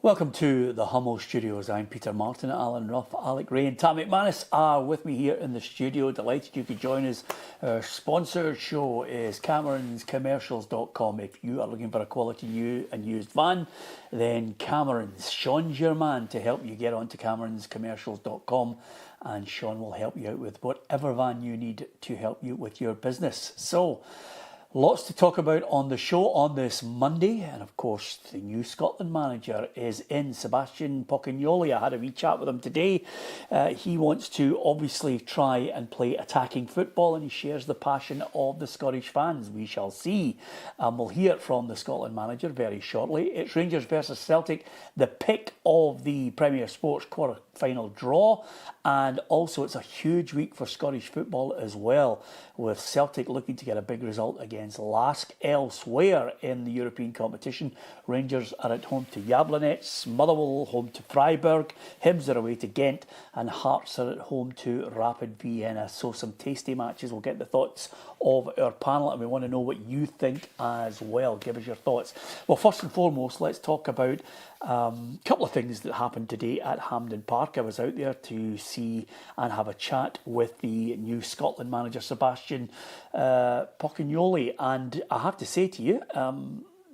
Welcome to the Hummel Studios. I'm Peter Martin, Alan Ruff, Alec Ray and Tam McManus are with me here in the studio. Delighted you could join us. Our sponsored show is CameronsCommercials.com. If you are looking for a quality new and used van, then Camerons. Sean's your man to help you get onto CameronsCommercials.com, and Sean will help you out with whatever van you need to help you with your business. So, lots to talk about on the show on this Monday, and of course the new Scotland manager is in, Sebastian Pocognoli. I had a wee chat with him today. He wants to obviously try and play attacking football, and he shares the passion of the Scottish fans. We shall see. We'll hear from the Scotland manager very shortly. It's Rangers versus Celtic, the pick of the Premier Sports quarter-final draw, and also it's a huge week for Scottish football as well, with Celtic looking to get a big result against LASK. Elsewhere in the European competition, Rangers are at home to Jablonec, Motherwell home to Freiburg, Hibs are away to Ghent, and Hearts are at home to Rapid Vienna. So some tasty matches. We'll get the thoughts of our panel, and we want to know what you think as well. Give us your thoughts. Well, first and foremost, let's talk about a couple of things that happened today at Hampden Park. I was out there to see and have a chat with the new Scotland manager, Sebastian Pocognoli, and I have to say to you,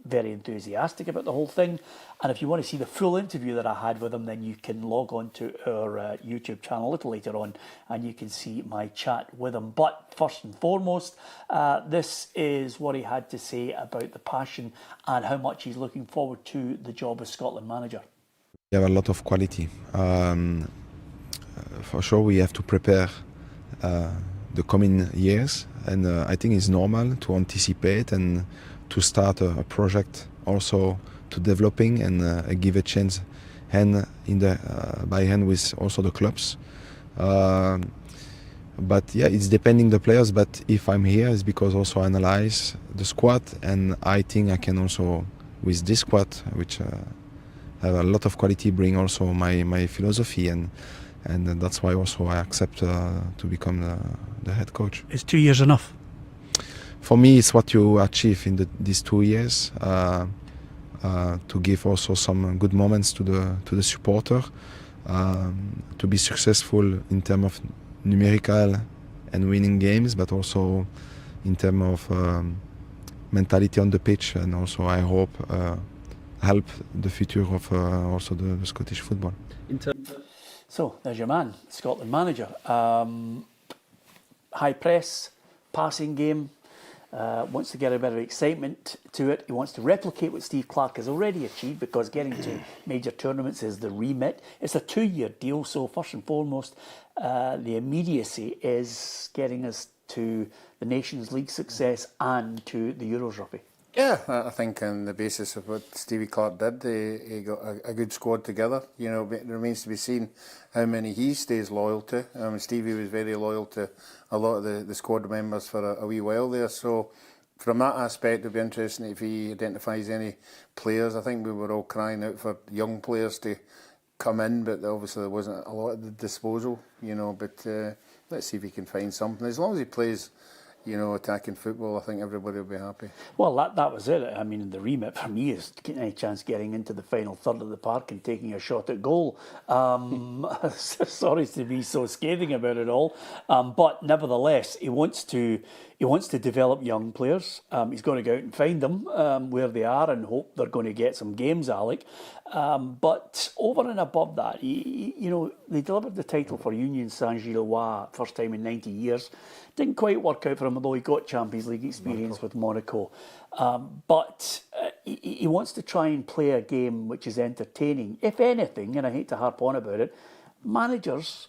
very enthusiastic about the whole thing. And if you want to see the full interview that I had with him, then you can log on to our YouTube channel a little later on and you can see my chat with him. But first and foremost, this is what he had to say about the passion and how much he's looking forward to the job as Scotland manager. We have a lot of quality. For sure, we have to prepare the coming years, and I think it's normal to anticipate and to start a project also to developing and give a chance hand in the by hand with also the clubs. But yeah, it's depending the players. But if I'm here, it's because also I analyze the squad, and I think I can also with this squad, which have a lot of quality, bring also my philosophy, and that's why also I accept to become the head coach. Is 2 years enough? For me, it's what you achieve in these 2 years, to give also some good moments to the supporter, to be successful in terms of numerical and winning games, but also in terms of mentality on the pitch, and also I hope help the future of also the Scottish football. So there's your man, Scotland manager. High press, passing game. Wants to get a bit of excitement to it. He wants to replicate what Steve Clarke has already achieved, because getting to major tournaments is the remit. It's a 2-year deal, so first and foremost, the immediacy is getting us to the Nations League success and to the Euros, Ruffy. Yeah, I think on the basis of what Stevie Clarke did, he got a good squad together. You know, it remains to be seen how many he stays loyal to. Stevie was very loyal to a lot of the squad members for a wee while there. So from that aspect, it'll be interesting if he identifies any players. I think we were all crying out for young players to come in, but obviously there wasn't a lot at the disposal, you know. But let's see if he can find something. As long as he plays, you know, attacking football, I think everybody will be happy. Well, that was it. I mean, the remit for me is any chance getting into the final third of the park and taking a shot at goal. Sorry to be so scathing about it all, but nevertheless, he wants to develop young players. He's going to go out and find them where they are and hope they're going to get some games, Alec. But over and above that, you know, they delivered the title for Union Saint-Gilloise first time in 90 years. Didn't quite work out for him, although he got Champions League experience with Monaco. But he wants to try and play a game which is entertaining. If anything, and I hate to harp on about it, managers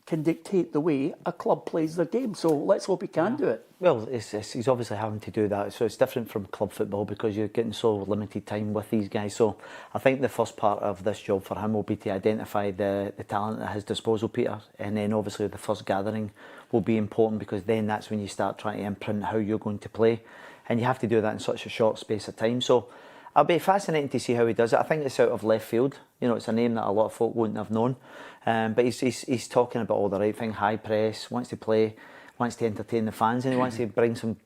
can dictate the way a club plays their game. So let's hope he can do it. Well, he's obviously having to do that. So it's different from club football because you're getting so limited time with these guys. So I think the first part of this job for him will be to identify the talent at his disposal, Peter. And then obviously the first gathering will be important, because then that's when you start trying to imprint how you're going to play. And you have to do that in such a short space of time. So it'll be fascinating to see how he does it. I think it's out of left field. You know, it's a name that a lot of folk wouldn't have known. But he's talking about all the right thing. High press, wants to play, wants to entertain the fans, and he wants to bring some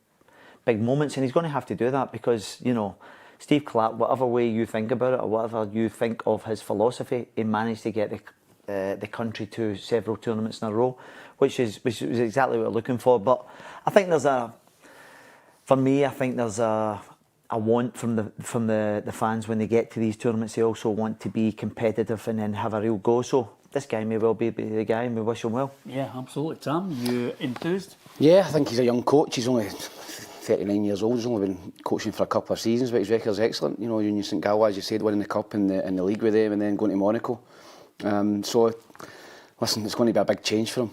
big moments. And he's going to have to do that because, you know, Steve Clarke, whatever way you think about it or whatever you think of his philosophy, he managed to get the country to several tournaments in a row, which is exactly what we're looking for. But I think there's a want from the fans when they get to these tournaments. They also want to be competitive and then have a real go. So this guy may well be the guy, and we wish him well. Yeah, absolutely. Tam, you enthused? Yeah, I think he's a young coach. He's only 39 years old. He's only been coaching for a couple of seasons, but his record's excellent. You know, Union St Galway, as you said, winning the cup in the league with them, and then going to Monaco. So, listen, it's going to be a big change for him.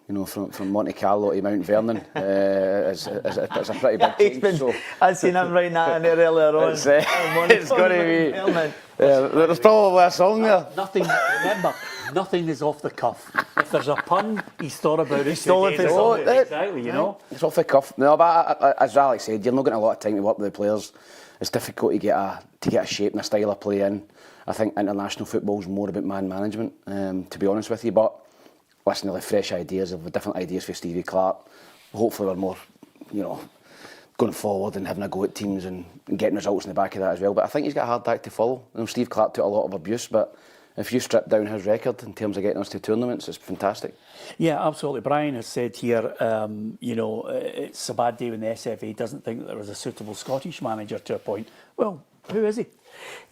You know, from Monte Carlo to Mount Vernon, it's a pretty big change. I've seen him writing that in there earlier on. It's going to be. There's probably a song there. Remember, nothing is off the cuff. If there's a pun, he's thought about it. Exactly, you know. It's off the cuff. No, but as Alex said, you're not getting a lot of time to work with the players. It's difficult to get a shape and a style of play in. I think international football is more about man management, to be honest with you. But listen, they'll have fresh ideas, they'll have different ideas for Stevie Clarke. Hopefully we're more, you know, going forward and having a go at teams and getting results in the back of that as well. But I think he's got a hard act to follow. You know, Steve Clarke took a lot of abuse, but if you strip down his record in terms of getting us to tournaments, it's fantastic. Yeah, absolutely. Brian has said here, you know, it's a bad day when the SFA doesn't think that there was a suitable Scottish manager to appoint. Well, who is he?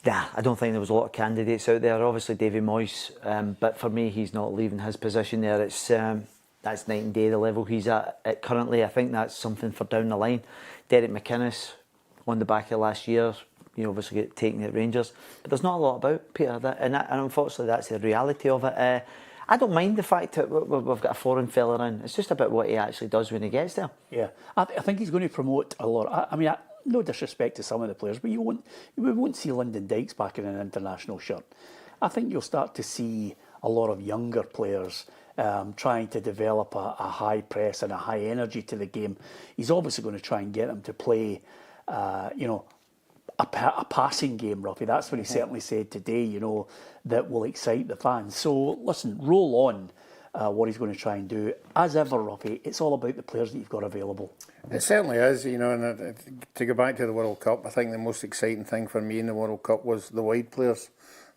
Nah, I don't think there was a lot of candidates out there. Obviously, Davy Moyes, but for me, he's not leaving his position there. It's that's night and day the level he's at currently. I think that's something for down the line. Derek McInnes, on the back of last year, you know, obviously get taken at Rangers, but there's not a lot about Peter, and unfortunately, that's the reality of it. I don't mind the fact that we've got a foreign fella in. It's just about what he actually does when he gets there. Yeah, I think he's going to promote a lot. I mean, no disrespect to some of the players, but we won't see Lyndon Dykes back in an international shirt. I think you'll start to see a lot of younger players trying to develop a high press and a high energy to the game. He's obviously going to try and get them to play, you know, a passing game, Ruffy. That's what he certainly said today, you know, that will excite the fans. So, listen, roll on. What he's going to try and do. As ever, Ruffy, it's all about the players that you've got available. It certainly is, you know, and to go back to the World Cup, I think the most exciting thing for me in the World Cup was the wide players,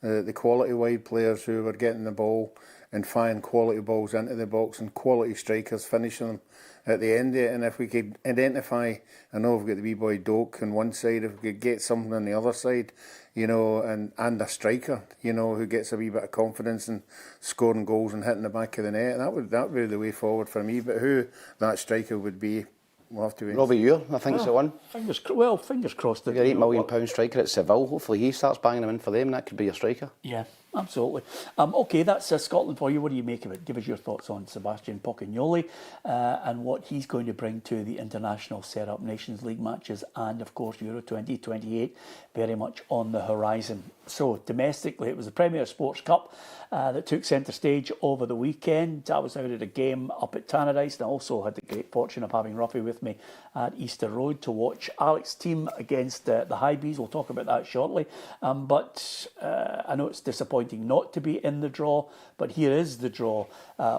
the quality wide players who were getting the ball and firing quality balls into the box and quality strikers finishing them at the end of it. And if we could identify, I know we've got the wee boy Doak on one side, if we could get something on the other side, you know, and a striker, you know, who gets a wee bit of confidence in scoring goals and hitting the back of the net, that would be the way forward for me. But who that striker would be, we'll have to wait. Robbie Ure, I think, is the one. Fingers crossed. You've got an £8 million striker at Seville. Hopefully he starts banging them in for them, and that could be a striker. Yeah, absolutely. Okay, that's Scotland for you. What do you make of it? Give us your thoughts on Sebastian Pocognoli and what he's going to bring to the international setup, Nations League matches, and of course Euro 2028 very much on the horizon. So domestically, it was the Premier Sports Cup that took centre stage over the weekend. I was out at a game up at Tannadice, and I also had the great fortune of having Ruffy with me at Easter Road to watch Alex's team against the Hibs. We'll talk about that shortly. But I know it's disappointing not to be in the draw, but here is the draw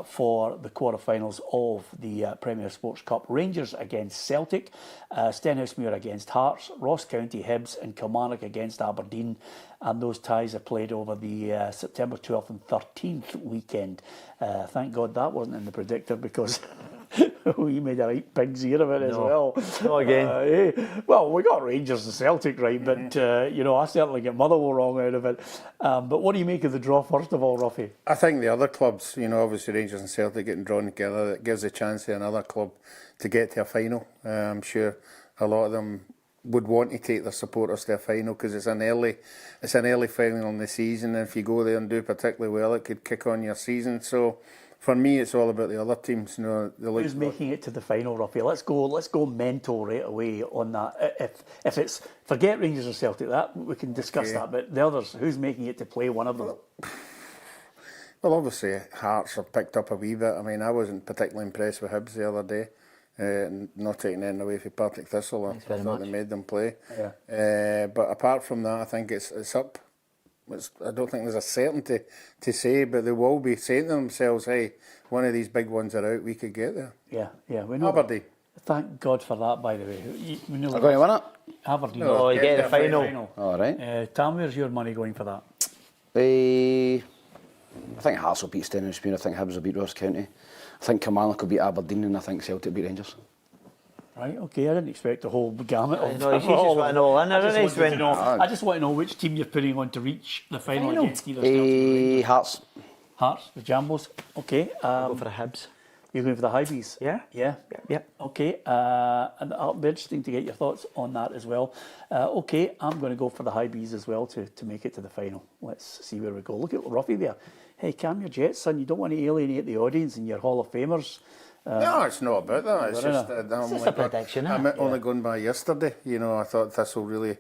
for the quarterfinals of the Premier Sports Cup. Rangers against Celtic, Stenhousemuir against Hearts, Ross County Hibs and Kilmarnock against Aberdeen. And those ties are played over the September 12th and 13th weekend. Thank God that wasn't in the predictor, because we made a right pig's ear of it as well. Not again. Well, we got Rangers and Celtic right, but you know, I certainly get Motherwell wrong out of it. But what do you make of the draw, first of all, Ruffy? I think the other clubs, you know, obviously Rangers and Celtic getting drawn together, it gives a chance to another club to get to a final. I'm sure a lot of them would want to take their supporters to a final, because it's an early final in the season, and if you go there and do particularly well, it could kick on your season. So for me, it's all about the other teams. You know, who's making it to the final, Ruffy? Let's go mental right away on that. If it's, forget Rangers or Celtic, that we can discuss that. But the others, who's making it to play one of them? Well, obviously Hearts have picked up a wee bit. I mean, I wasn't particularly impressed with Hibs the other day. Not taking anything away from Partick Thistle, I thought they made them play. Yeah. But apart from that, I think it's up. I don't think there's a certainty to say, but they will be saying to themselves, hey, one of these big ones are out, we could get there. Yeah, we know. Aberdeen. Thank God for that, by the way. They're going to win it. Aberdeen. Oh, you get the final. All right. Tam, where's your money going for that? I think Hearts will beat Stenhousemuir. I think Hibs will beat Ross County. I think Kilmarnock will beat Aberdeen, and I think Celtic beat Rangers. Right, okay, I didn't expect the whole gamut of No, he's just wanting all in. I just want to know which team you're putting on to reach the final against either Celtic or Rangers. Hearts. Hearts, the Jambos. Okay. Go for the Hibs. You're going for the Hibs? Yeah. Yeah? Yep. Okay, and it'll be interesting to get your thoughts on that as well. Okay, I'm going to go for the Hibs as well to make it to the final. Let's see where we go. Look at Ruffy there. Hey, calm your jets, son. You don't want to alienate the audience and your Hall of Famers. No, it's not about that. It's just, It's just a prediction, I'm isn't it? only going by yesterday. You know, I thought Thistle really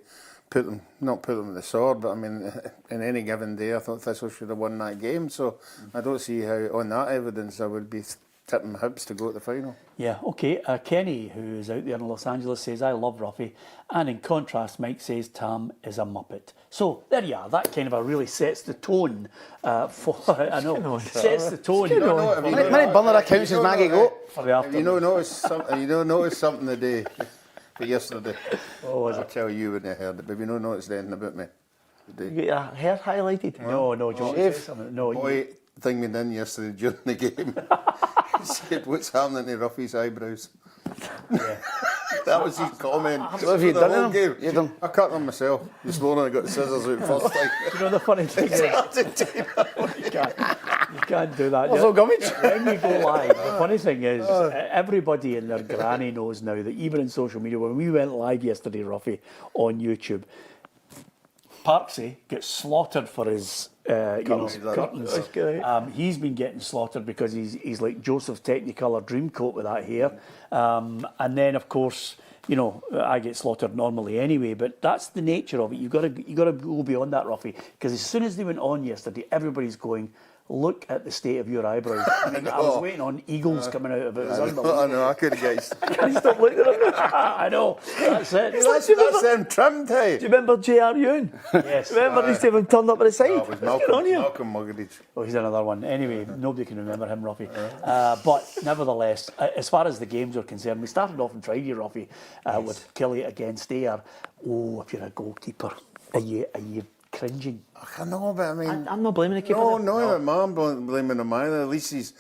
not put them to the sword, but I mean, in any given day, I thought Thistle should have won that game. So I don't see how, on that evidence, I would be tipping Hibs to go to the final. Yeah, okay. Kenny, who is out there in Los Angeles, says, I love Ruffy. And in contrast, Mike says Tam is a muppet. So there you are. That kind of really sets the tone for, I know, sets the tone. Many burner accounts as Maggie go. For the afternoon. You don't notice something today, yesterday. Oh, was I'll it? tell you when I heard it, but if you don't notice anything about me today. You get your hair highlighted? No, do you want to say something? No, Boy, thing me in yesterday during the game. He said, what's happening to Ruffy's eyebrows? Yeah. That was his comment. What have you For the done whole to them? game. You done? I cut them myself. This morning I got the scissors out first time. You know the funny thing is, you can't do that. What's all gummage? When we go live, the funny thing is, everybody and their granny knows now that even in social media, when we went live yesterday, Ruffy, on YouTube, Parksy gets slaughtered for his curtains. He's been getting slaughtered because he's like Joseph's Technicolor Dreamcoat with that hair. And then, of course, you know, I get slaughtered normally anyway, but that's the nature of it. You've got to go beyond that, Ruffy, because as soon as they went on yesterday, everybody's going, look at the state of your eyebrows. I mean, I was waiting on eagles coming out of it. It was unbelievable. I know, I couldn't get I can't stop looking at them. I know, that's it. That's them trimmed, hey. Do you remember J.R. Ewan? Yes. Remember he used to have him turned up at the side? It was What's going on here? Malcolm Muggeridge. Oh, he's another one. Anyway, nobody can remember him, Ruffy. But nevertheless, as far as the games are concerned, we started off on Friday, Ruffy, with Killie against Ayr. Oh, if you're a goalkeeper, are you cringing? I know, but I mean... I'm not blaming the keeper. No, I'm blaming him either. At least he's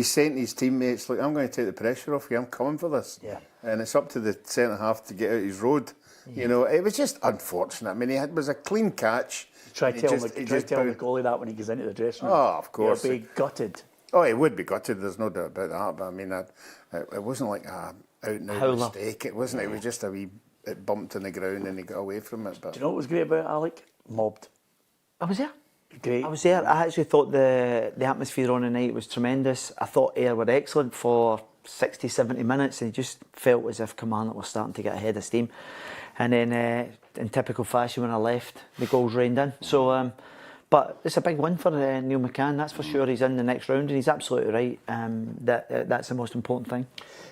saying to his teammates, look, I'm going to take the pressure off you, I'm coming for this. Yeah. And it's up to the centre-half to get out his road. You know, it was just unfortunate. I mean, it was a clean catch. Try to tell the goalie that when he goes into the dressing room. Oh, of course. He'll be gutted. Oh, he would be gutted, there's no doubt about that. But I mean, it wasn't like a out-and-out mistake. It wasn't. It was just it bumped in the ground and he got away from it. But Do you know what was great about it, Alec? Mobbed. I was there. Great. I was there. I actually thought the atmosphere on the night was tremendous. I thought Ayr were excellent for 60, 70 minutes, and it just felt as if Kilmarnock were starting to get ahead of steam. And then, in typical fashion, when I left, the goals rained in. So, but it's a big win for Neil McCann, that's for sure. He's in the next round, and he's absolutely right. That's the most important thing.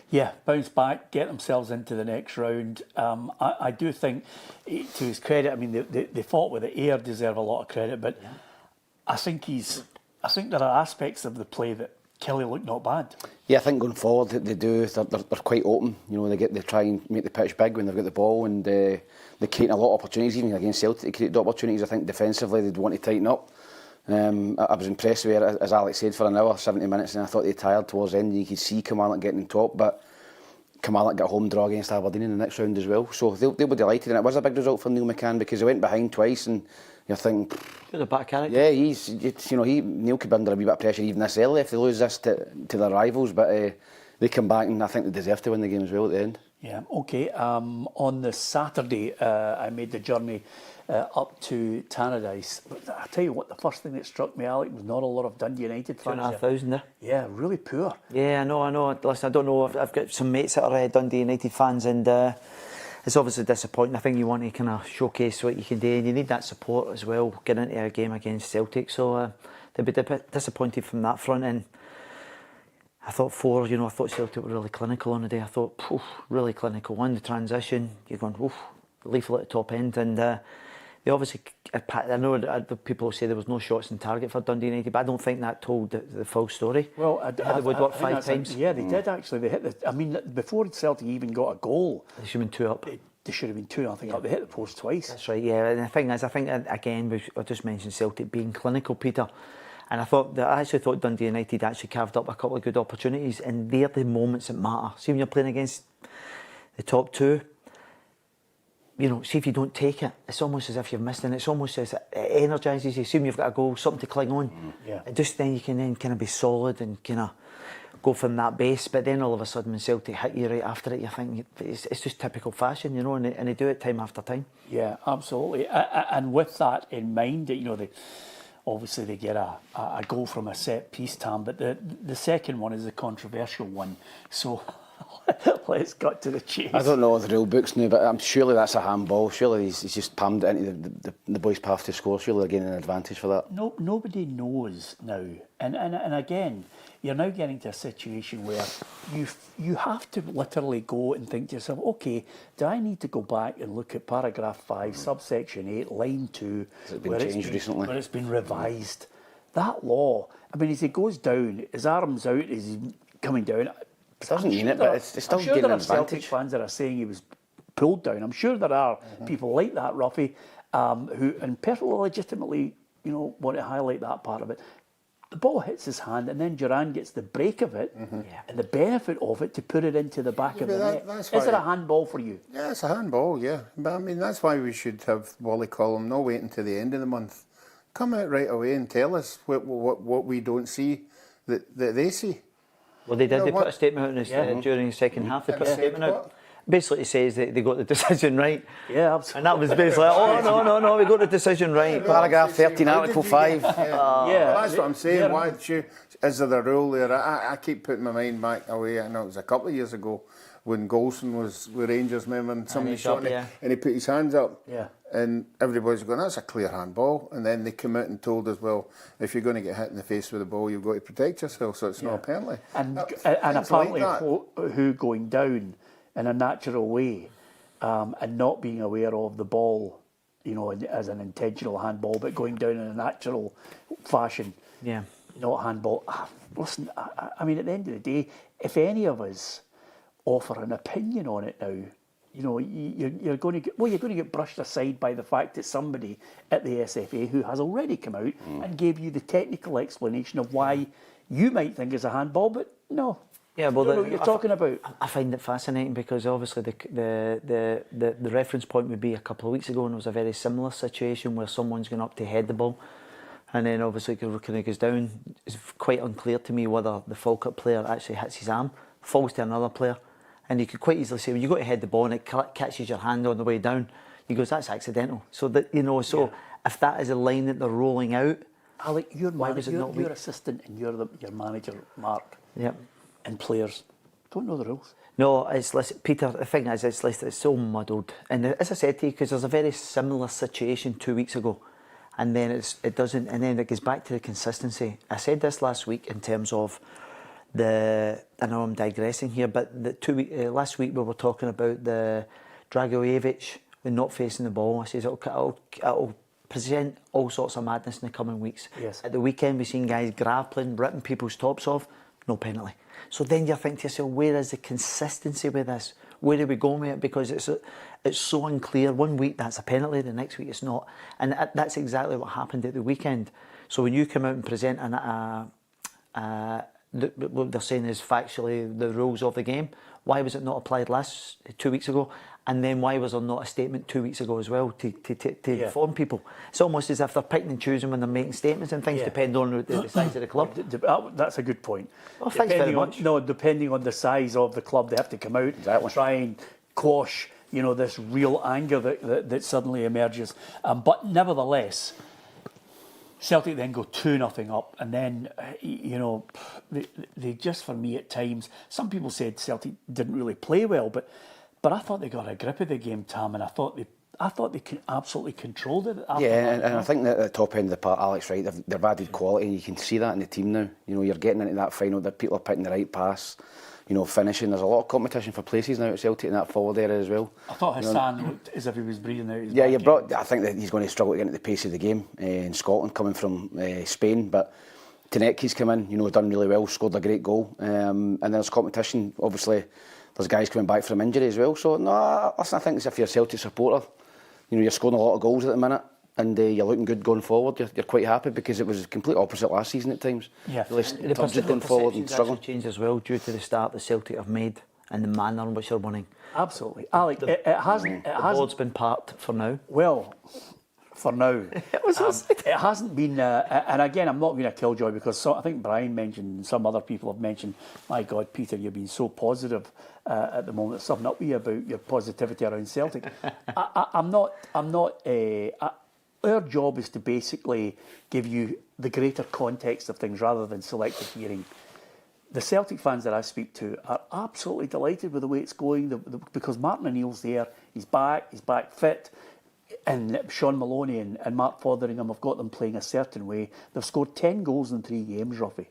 Yeah, bounce back, get themselves into the next round. I do think, to his credit, I mean, they fought with it. Ayr deserve a lot of credit, but I think there are aspects of the play that Kelly looked not bad. Yeah, I think going forward they do. They're quite open. You know, they try and make the pitch big when they've got the ball, and they create a lot of opportunities. Even against Celtic, they create the opportunities. I think defensively they'd want to tighten up. I was impressed with it, as Alex said, for an hour, 70 minutes, and I thought they tired towards the end. You could see Kilmarnock getting on top, but Kilmarnock got a home draw against Aberdeen in the next round as well. So they'll be delighted, and it was a big result for Neil McCann because he went behind twice, and you're thinking, He's a back character. yeah, Neil could be under a wee bit of pressure even this early if they lose this to their rivals, but they come back and I think they deserve to win the game as well at the end. Yeah, okay. On the Saturday, I made the journey up to Tannadice. But I tell you what, the first thing that struck me, Alec, was not a lot of Dundee United fans. 2,500 there. Yeah, really poor. Yeah, I know. Listen, I don't know. I've got some mates that are Dundee United fans, and it's obviously disappointing. I think you want to kind of showcase what you can do, and you need that support as well, getting into a game against Celtic. So they'll be disappointed from that front. And I thought I thought Celtic were really clinical on the day. I thought, really clinical. One, the transition, you're going, lethal at the top end. And they obviously, I know people say there was no shots in target for Dundee United, but I don't think that told the full story. Well, they would work 5 times. Yeah, they did actually. They hit before Celtic even got a goal. They should have been 2 up. They they should have been 2-0 up. They hit the post twice. That's right, yeah. And the thing is, I think, again, I just mentioned Celtic being clinical, Peter. And I actually thought Dundee United actually carved up a couple of good opportunities, and they're the moments that matter. See, when you're playing against the top two, you know, see if you don't take it, it's almost as if you've missed, and it's almost as it energises you. See when you've got a goal, something to cling on. Yeah. And just then you can then kind of be solid and kind of go from that base. But then all of a sudden, when Celtic hit you right after it, you think it's just typical fashion, you know, and they do it time after time. Yeah, absolutely. And with that in mind, you know, obviously they get a goal from a set piece, Tam, but the second one is a controversial one. So let's cut to the chase. I don't know the rule books now, but surely that's a handball. Surely he's just palmed it into the boy's path to score. Surely they're getting an advantage for that. No, nobody knows now. And again, you're now getting to a situation where you have to literally go and think to yourself, okay, do I need to go back and look at paragraph 5, subsection 8, line 2, Has it been changed recently? Where it's been revised. That law, I mean, as he goes down, his arm's out, as he's coming down. It doesn't mean it, but it's still getting getting an an advantage. Celtic advantage. fans that are saying he was pulled down. I'm sure there are people like that, Ruffy, who, and perfectly legitimately, you know, want to highlight that part of it. The ball hits his hand, and then Duran gets the break of it and the benefit of it to put it into the back of the net. Is it a handball for you? Yeah, it's a handball, yeah. But I mean, that's why we should have Wally Collum not wait until the end of the month. Come out right away and tell us what we don't see that they see. Well, they did. They put a statement out during the second half. They put a statement out. Basically, it says that they got the decision right. Yeah, absolutely. And that was basically, no, we got the decision right. Paragraph 13, Article 5. Yeah, That's what I'm saying. yeah. Why is there a rule there? I keep putting my mind back away. I know it was a couple of years ago when Golson was with Rangers, remember, and somebody shot him, and he put his hands up. Yeah. And everybody's going, that's a clear handball. And then they come out and told us, well, if you're going to get hit in the face with a ball, you've got to protect yourself, so it's not a penalty. And Things apparently, like that. who going down in a natural way and not being aware of the ball, you know, as an intentional handball, but going down in a natural fashion, not handball. Listen, I mean, at the end of the day, if any of us offer an opinion on it now, you know, you're going to get brushed aside by the fact that somebody at the SFA who has already come out and gave you the technical explanation of why you might think it's a handball, but no. Yeah, well, I don't know what you're talking about. I find it fascinating because obviously the reference point would be a couple of weeks ago, and it was a very similar situation where someone's going up to head the ball, and then obviously it kind of goes down. It's quite unclear to me whether the Falkirk player actually hits his arm, falls to another player. And you could quite easily say, when you go to head the ball and it catches your hand on the way down, he goes, that's accidental. So that, you know, if that is a line that they're rolling out, Alec, your assistant and you're your manager, Mark. Yep. And players don't know the rules. No, Peter, the thing is, it's so muddled. And as I said to you, because there's a very similar situation 2 weeks ago, and then it doesn't, and then it goes back to the consistency. I said this last week in terms of I know I'm digressing here, but last week we were talking about the Dragojevic with not facing the ball. I says it'll present all sorts of madness in the coming weeks. Yes. At the weekend we've seen guys grappling, ripping people's tops off, no penalty. So then you're thinking to yourself, where is the consistency with this? Where are we going with it? Because it's so unclear. 1 week that's a penalty, the next week it's not. And that's exactly what happened at the weekend. So when you come out and present what they're saying is factually the rules of the game, why was it not applied 2 weeks ago? And then why was there not a statement 2 weeks ago as well to inform people? It's almost as if they're picking and choosing when they're making statements, and things depend on the size of the club. That's a good point. Well, thanks very much. Depending on the size of the club, they have to come out and try and quash, you know, this real anger that suddenly emerges. But nevertheless, Celtic then go 2-0 up, and then, you know, they just, for me at times, some people said Celtic didn't really play well, but I thought they got a grip of the game, Tam, and I thought they absolutely controlled it. And I think that at the top end of the part, Alex, right, they've added quality, and you can see that in the team now. You know, you're getting into that final, that people are picking the right pass, you know, finishing. There's a lot of competition for places now at Celtic in that forward area as well. I thought Hassan looked as if he was breathing out his back. I think that he's going to struggle to get into the pace of the game in Scotland, coming from Spain, but Tanecki's come in, you know, done really well, scored a great goal, and there's competition. Obviously, there's guys coming back from injury as well. So no, listen, I think if you're a Celtic supporter, you know, you're scoring a lot of goals at the minute, and you're looking good going forward. You're quite happy, because it was the complete opposite last season at times. Yeah. Really turgid going forward and struggling. Changed as well due to the start that Celtic have made and the manner in which they're winning. Absolutely, Alec. It hasn't. The board's been parked for now. Well, for now, it hasn't been. And again, I'm not being a killjoy, because I think Brian mentioned, and some other people have mentioned, my God, Peter, you've been so positive at the moment. Something up with you about your positivity around Celtic. I'm not. Our job is to basically give you the greater context of things rather than selective hearing. The Celtic fans that I speak to are absolutely delighted with the way it's going, because Martin O'Neill's there, he's back fit, and Sean Maloney and Mark Fotheringham have got them playing a certain way. They've scored 10 goals in 3 games, Ruffy.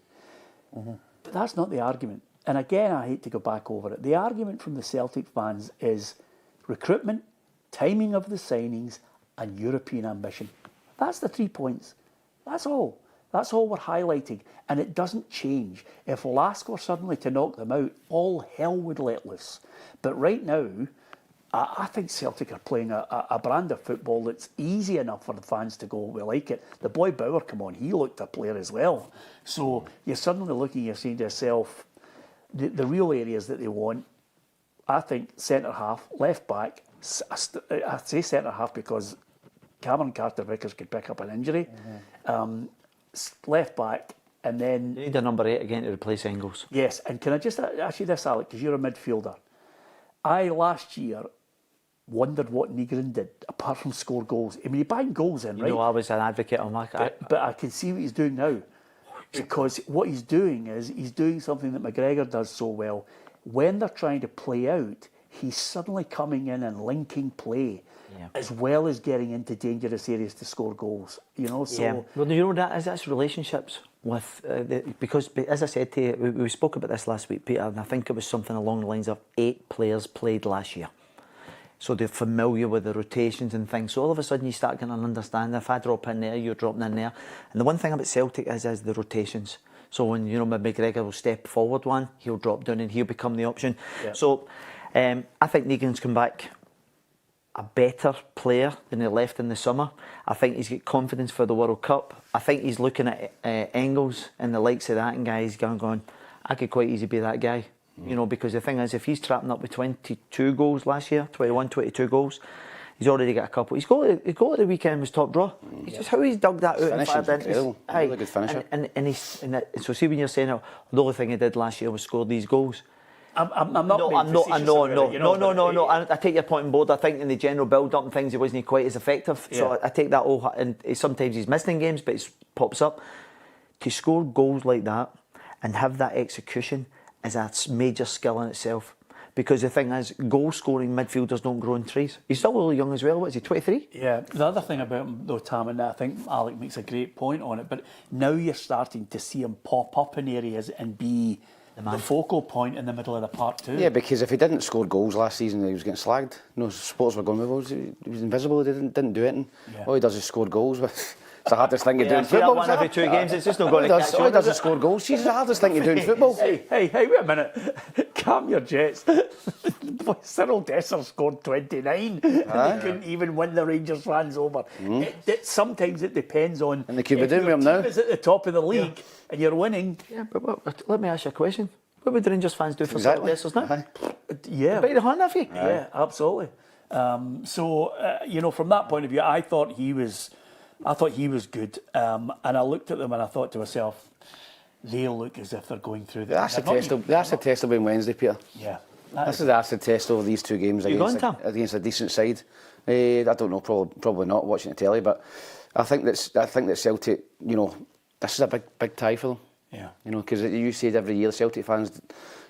But that's not the argument. And again, I hate to go back over it. The argument from the Celtic fans is recruitment, timing of the signings, and European ambition. That's the 3 points. That's all. That's all we're highlighting. And it doesn't change. If LASK were suddenly to knock them out, all hell would let loose. But right now, I think Celtic are playing a brand of football that's easy enough for the fans to go, we like it. The boy Bauer, come on, he looked a player as well. So you're suddenly looking, you're saying to yourself, the real areas that they want, I think centre half, left back. I say centre half because Cameron Carter-Vickers could pick up an injury. Left back, and then You need a number 8 again to replace Engels. yes. And can I just ask you this, Alec, because you're a midfielder? I last year wondered what Negrin did apart from score goals. I mean, he banged goals in, right? You know, I was an advocate on that. But I can see what he's doing now, because what he's doing is he's doing something that McGregor does so well. When they're trying to play out, he's suddenly coming in and linking play, as well as getting into dangerous areas to score goals. You know, so well, you know that is, that's relationships with because as I said to you, we spoke about this last week, Peter, and I think it was something along the lines of 8 players played last year. So they're familiar with the rotations and things. So all of a sudden you start getting an understanding. If I drop in there, you're dropping in there. And the one thing about Celtic is the rotations. So when, you know, McGregor will step forward one, he'll drop down and he'll become the option. Yeah. So I think Negrin's come back a better player than he left in the summer. I think he's got confidence for the World Cup. I think he's looking at Engels and the likes of that, and guys going, I could quite easily be that guy. You know, because the thing is, if he's trapping up with 22 goals last year, 22 goals, he's already got a couple. His goal at the weekend was top draw. It's just how he's dug that out and fired in. Really good finisher. So see, when you're saying, oh, the only thing he did last year was score these goals. I'm not. No. I take your point on board. I think in the general build-up and things, he wasn't quite as effective. Yeah. So I take that all. And sometimes he's missing games, but it pops up. To score goals like that and have that execution is a major skill in itself. Because the thing is, goal-scoring midfielders don't grow in trees. He's still really young as well. What is he, 23? Yeah. The other thing about him, though, Tam, and I think Alec makes a great point on it, but now you're starting to see him pop up in areas and be the focal point in the middle of the park too. Yeah, because if he didn't score goals last season, he was getting slagged. No, supporters were going, he was invisible, he didn't do anything. Yeah. All he does is score goals. It's the hardest thing you do in football. One every 2 games, it's just not going to catch all he does is score goals. It's the hardest thing you do in football. Hey, wait a minute. Calm your jets. Cyril Dessers scored 29 and he couldn't even win the Rangers fans over. Sometimes it depends on and they could be doing with him now. If your team is at the top of the league and you're winning. Yeah, but let me ask you a question. What would the Rangers fans do for Cyril Dessers now? Yeah. Bite the hand off you. Yeah, absolutely. You know, from that point of view, I thought he was good. And I looked at them and I thought to myself, they look as if they're going through the acid test will be on Wednesday, Peter. Yeah. This is the acid test over these 2 games against a decent side. I don't know, probably not watching the telly, but I think that Celtic, you know, this is a big tie for them. Yeah. You know, because you said every year Celtic fans,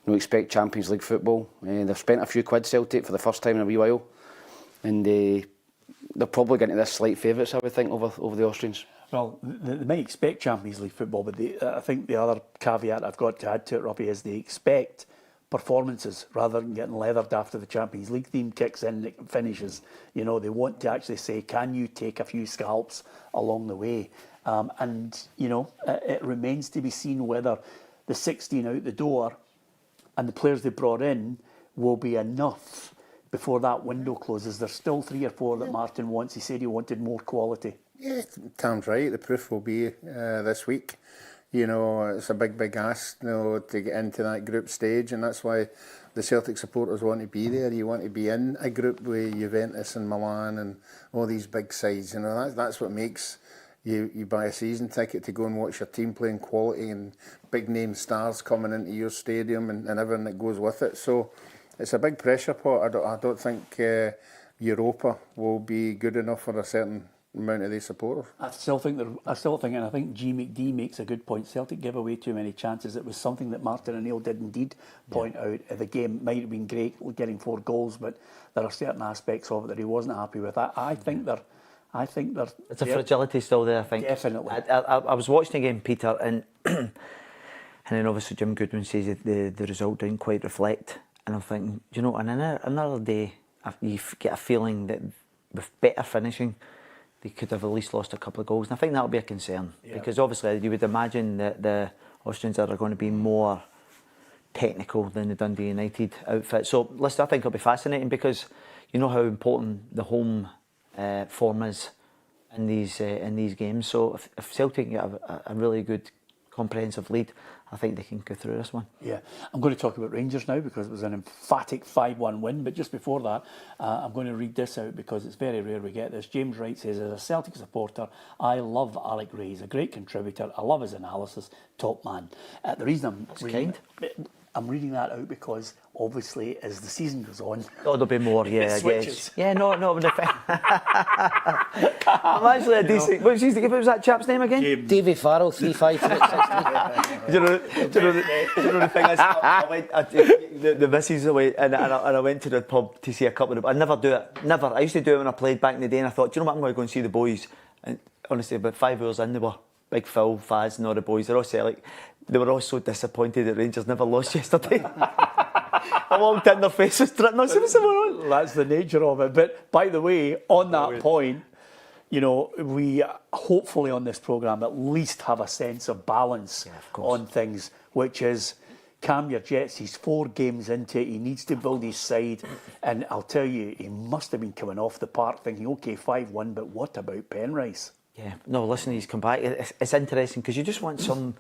you know, expect Champions League football. They've spent a few quid, Celtic, for the first time in a wee while, and they're probably getting this slight favourites, I would think, over the Austrians. Well, they might expect Champions League football, but I think the other caveat I've got to add to it, Robbie, is they expect performances rather than getting leathered after the Champions League theme kicks in and finishes. You know, they want to actually say, can you take a few scalps along the way? And, you know, it remains to be seen whether the 16 out the door and the players they brought in will be enough before that window closes? There's still 3 or 4 that Martin wants. He said he wanted more quality. Yeah, Tam's right. The proof will be this week. You know, it's a big ask, you know, to get into that group stage, and that's why the Celtic supporters want to be there. You want to be in a group with Juventus and Milan and all these big sides. You know, that's what makes you buy a season ticket to go and watch your team playing quality and big name stars coming into your stadium and everything that goes with it. So it's a big pressure pot. I don't think Europa will be good enough for a certain amount of these supporters. I still think, and I think G. McD makes a good point. Celtic give away too many chances. It was something that Martin O'Neill did indeed point out. The game might have been great, getting 4 goals, but there are certain aspects of it that he wasn't happy with. I think they're. It's a fragility still there, I think. Definitely. I was watching the game, Peter, and and then obviously Jim Goodwin says that the result didn't quite reflect. And I'm thinking, you know, and another day, you get a feeling that with better finishing, they could have at least lost a couple of goals. And I think that'll be a concern, because obviously you would imagine that the Austrians are going to be more technical than the Dundee United outfit. So listen, I think it'll be fascinating, because you know how important the home form is in these games. So if Celtic get a really good comprehensive lead, I think they can go through this one. Yeah, I'm going to talk about Rangers now, because it was an emphatic 5-1 win. But just before that, I'm going to read this out, because it's very rare we get this. James Wright says, as a Celtic supporter, I love Alec Ray. He's a great contributor. I love his analysis. Top man. The reason I'm reading that out because obviously as the season goes on, there'll be more. Yeah, it switches. Yeah, no. I'm actually a decent. What was that chap's name again? Davy Farrell, 3-5-6-16. Do you know the thing is, I went, the missus away, and I went to the pub to see a couple of them. I never do it. Never. I used to do it when I played back in the day, and I thought, do you know what, I'm going to go and see the boys. And honestly, about 5 hours in, they were Big Phil, Faz, and all the boys. They're all Celtic. They were all so disappointed that Rangers never lost yesterday. I walked in, their face was dripping. That's the nature of it. But by the way, on that point, you know, we hopefully on this programme at least have a sense of balance on things, which is calm your jets. He's 4 games into it. He needs to build his side. And I'll tell you, he must have been coming off the park thinking, OK, 5-1, but what about Penrice? Yeah, no, listen, he's come back. It's interesting, because you just want some...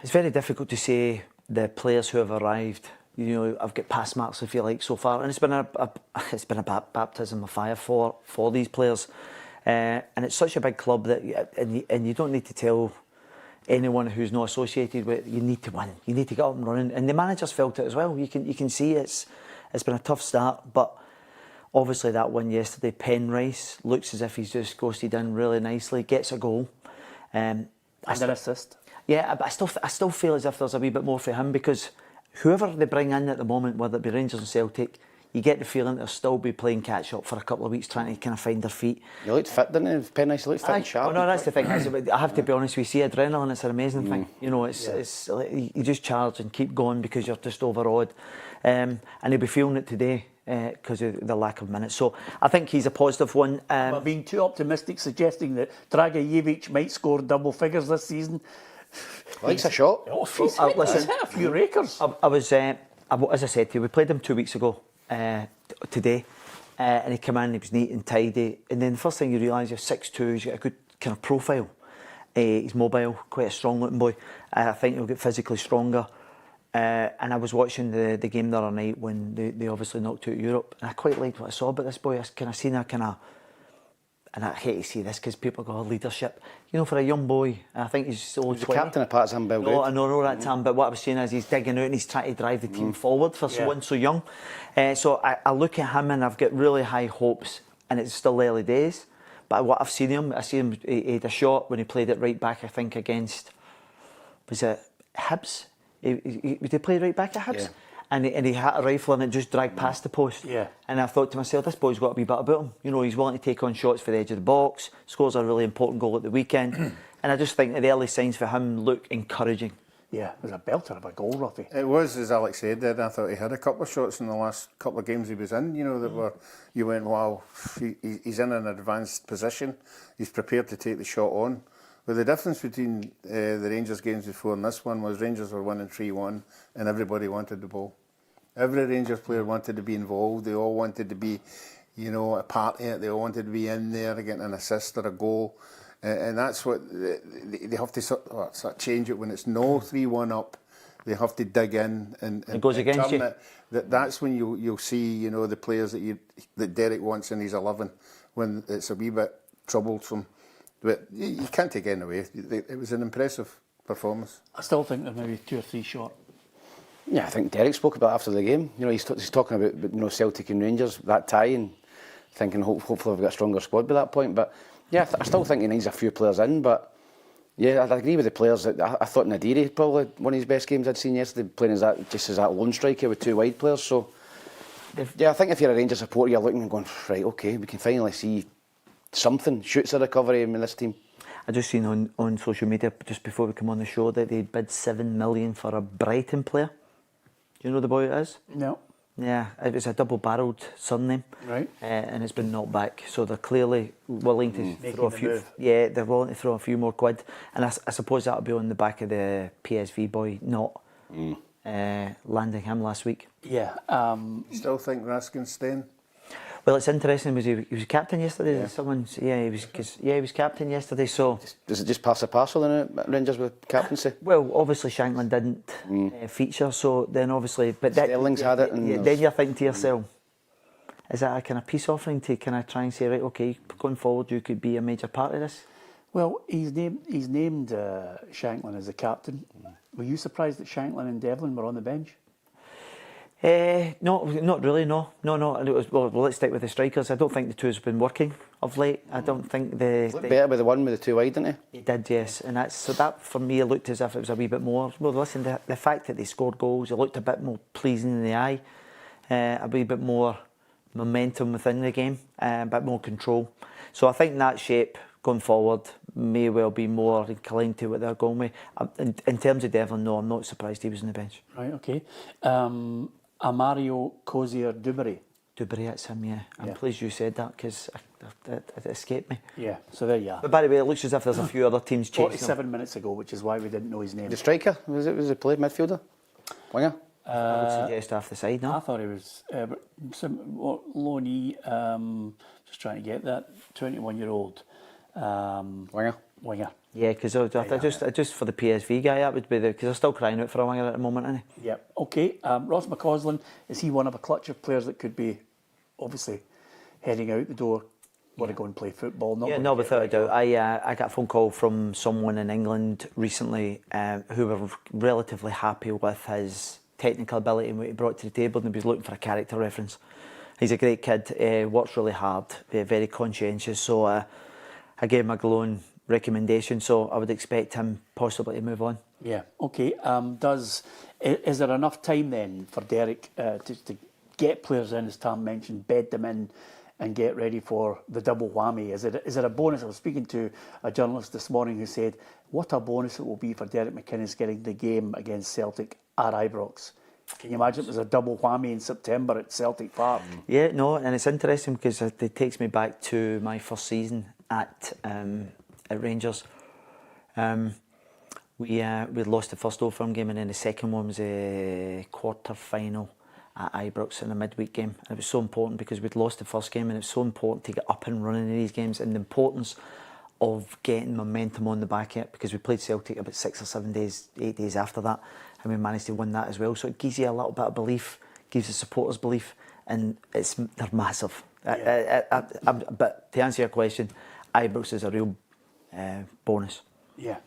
It's very difficult to say the players who have arrived. You know, I've got pass marks, if you like, so far, and it's been a baptism of fire for these players, and it's such a big club that and you don't need to tell anyone who's not associated with it, you need to win. You need to get up and running, and the managers felt it as well. You can see it's been a tough start, but obviously that win yesterday, Penrice looks as if he's just ghosted in really nicely, gets a goal, and an assist. Yeah, but I still feel as if there's a wee bit more for him, because whoever they bring in at the moment, whether it be Rangers and Celtic, you get the feeling they'll still be playing catch up for a couple of weeks, trying to kind of find their feet. He looked fit, didn't he? Penrice looked fit and sharp. Oh, no, that's the thing. I have to be honest, we see adrenaline, it's an amazing thing. You know, it's like you just charge and keep going because you're just overawed. And he'll be feeling it today because of the lack of minutes. So I think he's a positive one. Am I being too optimistic, suggesting that Dragic might score double figures this season? Likes a shot. He's hit a few rakers. As I said to you, we played him 2 weeks ago today, and he came in, he was neat and tidy, and then the first thing you realise, you're 6'2", he's got a good kind of profile, he's mobile, quite a strong looking boy. I think he'll get physically stronger, and I was watching the game the other night when they obviously knocked out Europe, and I quite liked what I saw about this boy. I kind of seen a kind of, and I hate to see this because people go, leadership. You know, for a young boy, I think he's only 20. The captain of Partizan Belgrade. No, I know that, Tam, but what I was saying is he's digging out and he's trying to drive the team forward for someone so young. So I look at him and I've got really high hopes, and it's still early days. But what I've seen him, he had a shot when he played it right back, I think, against, was it Hibs? Did he play right back at Hibs? Yeah. And he had a rifle and it just dragged past the post. Yeah. And I thought to myself, this boy's got a wee bit about him. You know, he's willing to take on shots for the edge of the box, scores a really important goal at the weekend. And I just think that the early signs for him look encouraging. Yeah, it was a belter of a goal, Ruffy. It was, as Alex said, I thought he had a couple of shots in the last couple of games he was in, you know, that were, you went, wow, he's in an advanced position. He's prepared to take the shot on. But the difference between the Rangers games before and this one was Rangers were winning 3-1 and everybody wanted the ball. Every Rangers player wanted to be involved. They all wanted to be, you know, a part of it. They all wanted to be in there, getting an assist or a goal. And that's what they have to sort of change it when it's no 3-1 up. They have to dig in and it goes against turn you. it. That's when you'll see, you know, the players that Derek wants in his 11 when it's a wee bit troublesome. But you can't take it away. It was an impressive performance. I still think they're maybe 2 or 3 short. Yeah, I think Derek spoke about it after the game. You know, he's talking about, you know, Celtic and Rangers, that tie, and thinking hopefully we've got a stronger squad by that point. But yeah, I still think he needs a few players in. But yeah, I agree with the players. I thought Nadiri probably one of his best games I'd seen yesterday, playing as that lone striker with 2 wide players. So yeah, I think if you're a Rangers supporter, you're looking and going, right, okay, we can finally see something. Shoots a recovery in this team. I just seen on social media just before we come on the show that they bid $7 million for a Brighton player. Do you know the boy it is? No. Yeah, it was a double-barrelled surname, Right. And it's been knocked back. So they're clearly willing to throw a the few. move. Yeah, they're willing to throw a few more quid, and I suppose that'll be on the back of the PSV boy not landing him last week. Yeah. Still think Raskin's staying? Well, it's interesting. He was captain yesterday? Yeah. He was captain yesterday. So Does it just pass a parcel in it, Rangers with captaincy? well, obviously Shankland didn't feature, so then obviously, but Sterling's had it, and then you're thinking to yourself, is that a kind of peace offering to kind of try and say, right, okay, going forward, you could be a major part of this? Well, he's named Shankland as the captain. Were you surprised that Shankland and Devlin were on the bench? No, not really. No. And it was, well, let's stick with the strikers. I don't think the two's been working of late. I don't think looked better with the one with the 2 wide, didn't he? He did, yes, and that for me it looked as if it was a wee bit more. Well, listen, the fact that they scored goals, it looked a bit more pleasing in the eye, a wee bit more momentum within the game, a bit more control. So I think that shape going forward may well be more inclined to what they're going with. In terms of Devlin, no, I'm not surprised he was on the bench. Right. Okay. Amario Cozier Duberry. Duberry, that's him, yeah. I'm Yeah. pleased you said that because it escaped me. Yeah. So there you are. But by the way, it looks as if there's a few other teams chasing him. 47 minutes ago, which is why we didn't know his name. The striker? Was it played midfielder? Winger? I would suggest off the side, I no? thought he was some loanee. Just trying to get that 21-year-old winger. Yeah, because just for the PSV guy, that would be because they're still crying out for a winger at the moment, aren't they? Yep. Okay. Ross McCausland, is he one of a clutch of players that could be obviously heading out the door, want to go and play football? Yeah, no, without a doubt. I got a phone call from someone in England recently who were relatively happy with his technical ability and what he brought to the table, and he was looking for a character reference. He's a great kid, works really hard, very conscientious, so I gave him a glowing recommendation, so I would expect him possibly to move on. Yeah. Okay. Is there enough time then for Derek to get players in, as Tam mentioned, bed them in and get ready for the double whammy? Is it a bonus? I was speaking to a journalist this morning who said what a bonus it will be for Derek McInnes getting the game against Celtic at Ibrox. Can you imagine it was a double whammy in September at Celtic Park? Yeah, no, and it's interesting because it takes me back to my first season at Rangers. We lost the first Old Firm game, and then the second one was a quarter final at Ibrox in a midweek game. And it was so important because we'd lost the first game, and it's so important to get up and running in these games, and the importance of getting momentum on the back of it, because we played Celtic about 6 or 7 days, 8 days after that, and we managed to win that as well. So it gives you a little bit of belief, gives the supporters belief, and they're massive. Yeah. But to answer your question, Ibrox is a real bonus. Yeah.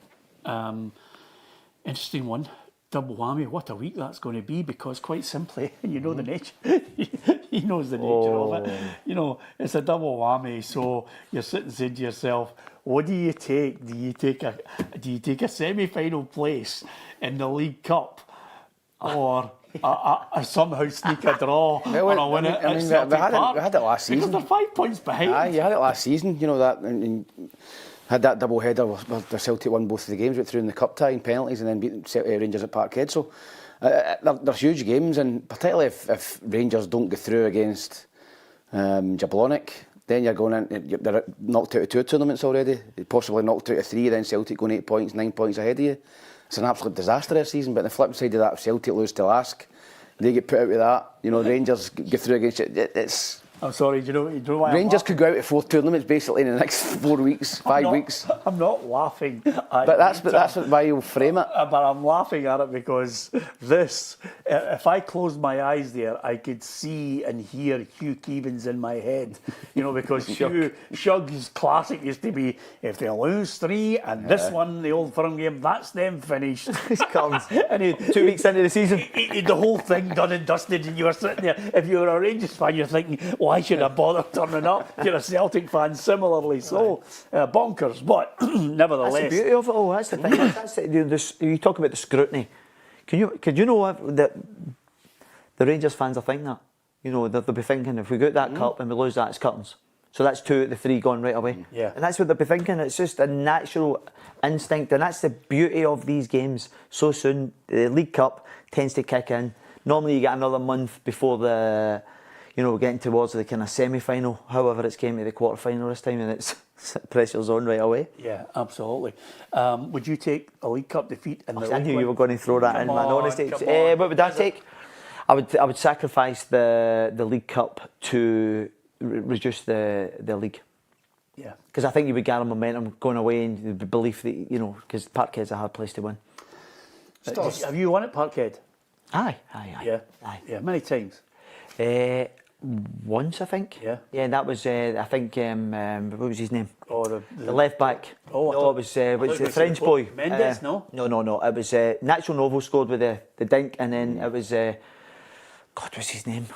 Interesting one. Double whammy. What a week that's going to be, because quite simply, you know the nature. He knows the nature of it. You know, it's a double whammy. So you're sitting saying to yourself, what do you take? Do you take a semi-final place in the League Cup, or somehow sneak a draw or a win at Celtic Park? We had it last season. Because they're 5 points behind. Aye, you had it last season. You know that. And had that double header where the Celtic won both of the games, went through in the cup tie and penalties, and then beat Rangers at Parkhead. So they're huge games, and particularly if Rangers don't go through against Jablonec, then you're going in. They're knocked out of 2 tournaments already. Possibly knocked out of 3. Then Celtic going 8 points, 9 points ahead of you. It's an absolute disaster this season. But the flip side of that, if Celtic lose to LASK, They get put out with that. You know, Rangers get through against it. It's I'm sorry, do you know why Rangers could go out of 4 tournaments basically in the next 4 weeks, 5 weeks. I'm not laughing at But that's why you'll frame it. But I'm laughing at it because this, if I closed my eyes there, I could see and hear Hugh Keevins in my head. You know, because Shug's classic used to be, if they lose 3 and this one, the Old Firm game, that's them finished. And 2 weeks into the season. The whole thing done and dusted, and you were sitting there. If you were a Rangers fan, you're thinking, why should I bother turning up? If you're a Celtic fan, similarly so. Bonkers, but nevertheless. That's the beauty of it all. That's the thing. You talk about the scrutiny. Could you know that the Rangers fans are thinking that? You know, they'll be thinking, if we get that cup and we lose that, it's curtains. So that's 2 out of the 3 gone right away. Yeah. And that's what they'll be thinking. It's just a natural instinct, and that's the beauty of these games. So soon, the League Cup tends to kick in. Normally you get another month before the, you know, getting towards the kind of semi-final. However, it's came to the quarter-final this time, and it's pressure's on right away. Yeah, absolutely. Would you take a League Cup defeat? I knew you were going to throw that in, man. Honestly, what would I take? I would sacrifice the League Cup to reduce the league. Yeah. Because I think you would gather momentum going away, and the belief that, you know, because Parkhead's a hard place to win. Have you won at Parkhead? Aye. Yeah, many times. Once, I think. Yeah. Yeah, that was, I think, what was his name? Oh, the left back. Oh, no, it was the French boy. Mendes, no? No. It was Nacho Novo scored with the dink, and then it was, God, what's his name?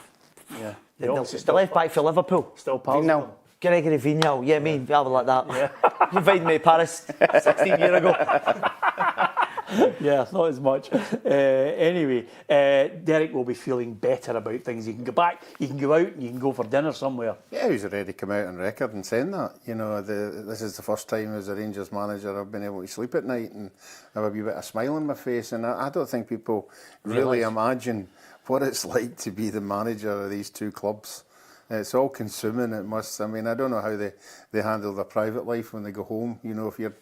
Yeah. The left back for Liverpool. Still pals. Vignal. Gregory Vignal. Yeah, me, I was like that. Yeah. He invited me to Paris 16 years ago. Yeah, not as much. Anyway, Derek will be feeling better about things. You can go back, you can go out, and you can go for dinner somewhere. Yeah, he's already come out on record and saying that. You know, this is the first time as a Rangers manager I've been able to sleep at night and have a wee bit of smile on my face. And I don't think people really imagine what it's like to be the manager of these 2 clubs. It's all consuming, it must. I mean, I don't know how they handle their private life when they go home. You know, if you're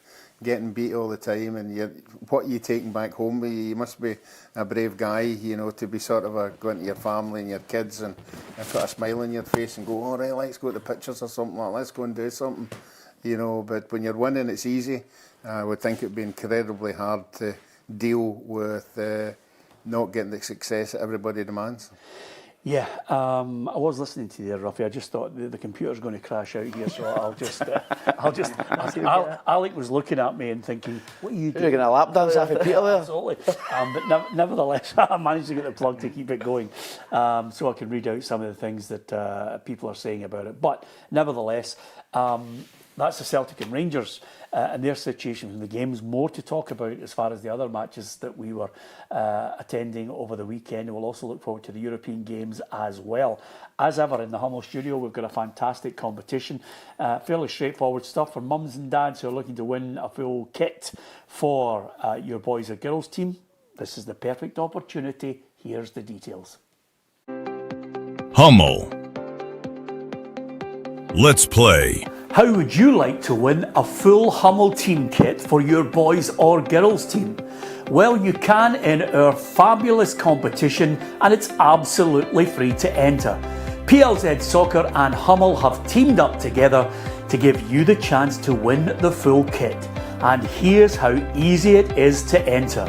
getting beat all the time and what are you taking back home with you? You must be a brave guy, you know, to be sort of going to your family and your kids and put a smile on your face and go, all right, let's go to the pictures or something, like let's go and do something, you know. But when you're winning, it's easy. I would think it'd be incredibly hard to deal with not getting the success that everybody demands. Yeah, I was listening to you there, Ruffy. I just thought the computer's going to crash out here, so Alec was looking at me and thinking, what are you doing? You're going to lap dance after Peter there. Absolutely. But nevertheless, I managed to get the plug to keep it going, so I can read out some of the things that people are saying about it. But nevertheless, that's the Celtic and Rangers and their situation in the games. More to talk about as far as the other matches that we were attending over the weekend. We'll also look forward to the European games as well. As ever in the Hummel studio, we've got a fantastic competition. Fairly straightforward stuff for mums and dads who are looking to win a full kit for your boys or girls team. This is the perfect opportunity. Here's the details. Hummel. Let's play. How would you like to win a full Hummel team kit for your boys or girls team? Well, you can in our fabulous competition, and it's absolutely free to enter. PLZ Soccer and Hummel have teamed up together to give you the chance to win the full kit. And here's how easy it is to enter.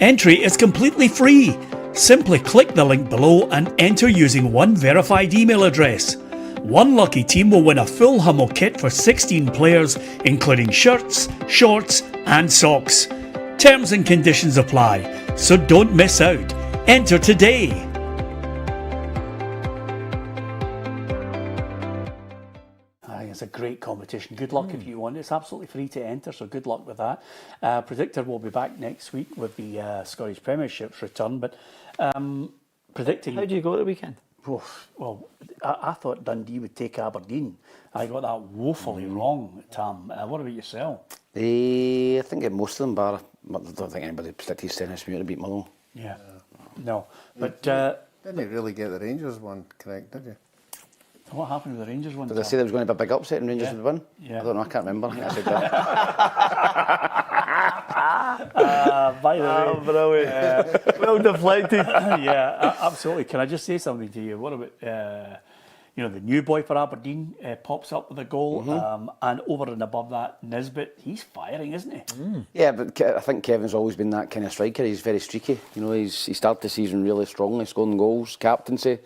Entry is completely free. Simply click the link below and enter using one verified email address. One lucky team will win a full Hummel kit for 16 players, including shirts, shorts and socks. Terms and conditions apply, so don't miss out. Enter today. I think it's a great competition. Good luck if you want. It's absolutely free to enter, so good luck with that. Predictor will be back next week with the Scottish Premiership's return, but predicting... How do you go at the weekend? Well, I thought Dundee would take Aberdeen. I got that woefully wrong, Tam. What about yourself? I think most of them, bar. I don't think anybody predicted Stennis Muir to beat Motherwell. Yeah. No. But Didn't really get the Rangers one correct, did you? what happened with the Rangers one? Did I say there was going to be a big upset and Rangers would win? Yeah. I don't know, I can't remember. I think I said that. By the way, brilliant. Well deflected. Yeah, absolutely. Can I just say something to you? What about the new boy for Aberdeen pops up with a goal, and over and above that, Nisbet, he's firing, isn't he? Yeah, but I think Kevin's always been that kind of striker. He's very streaky. He started the season really strongly, scoring goals, captaincy.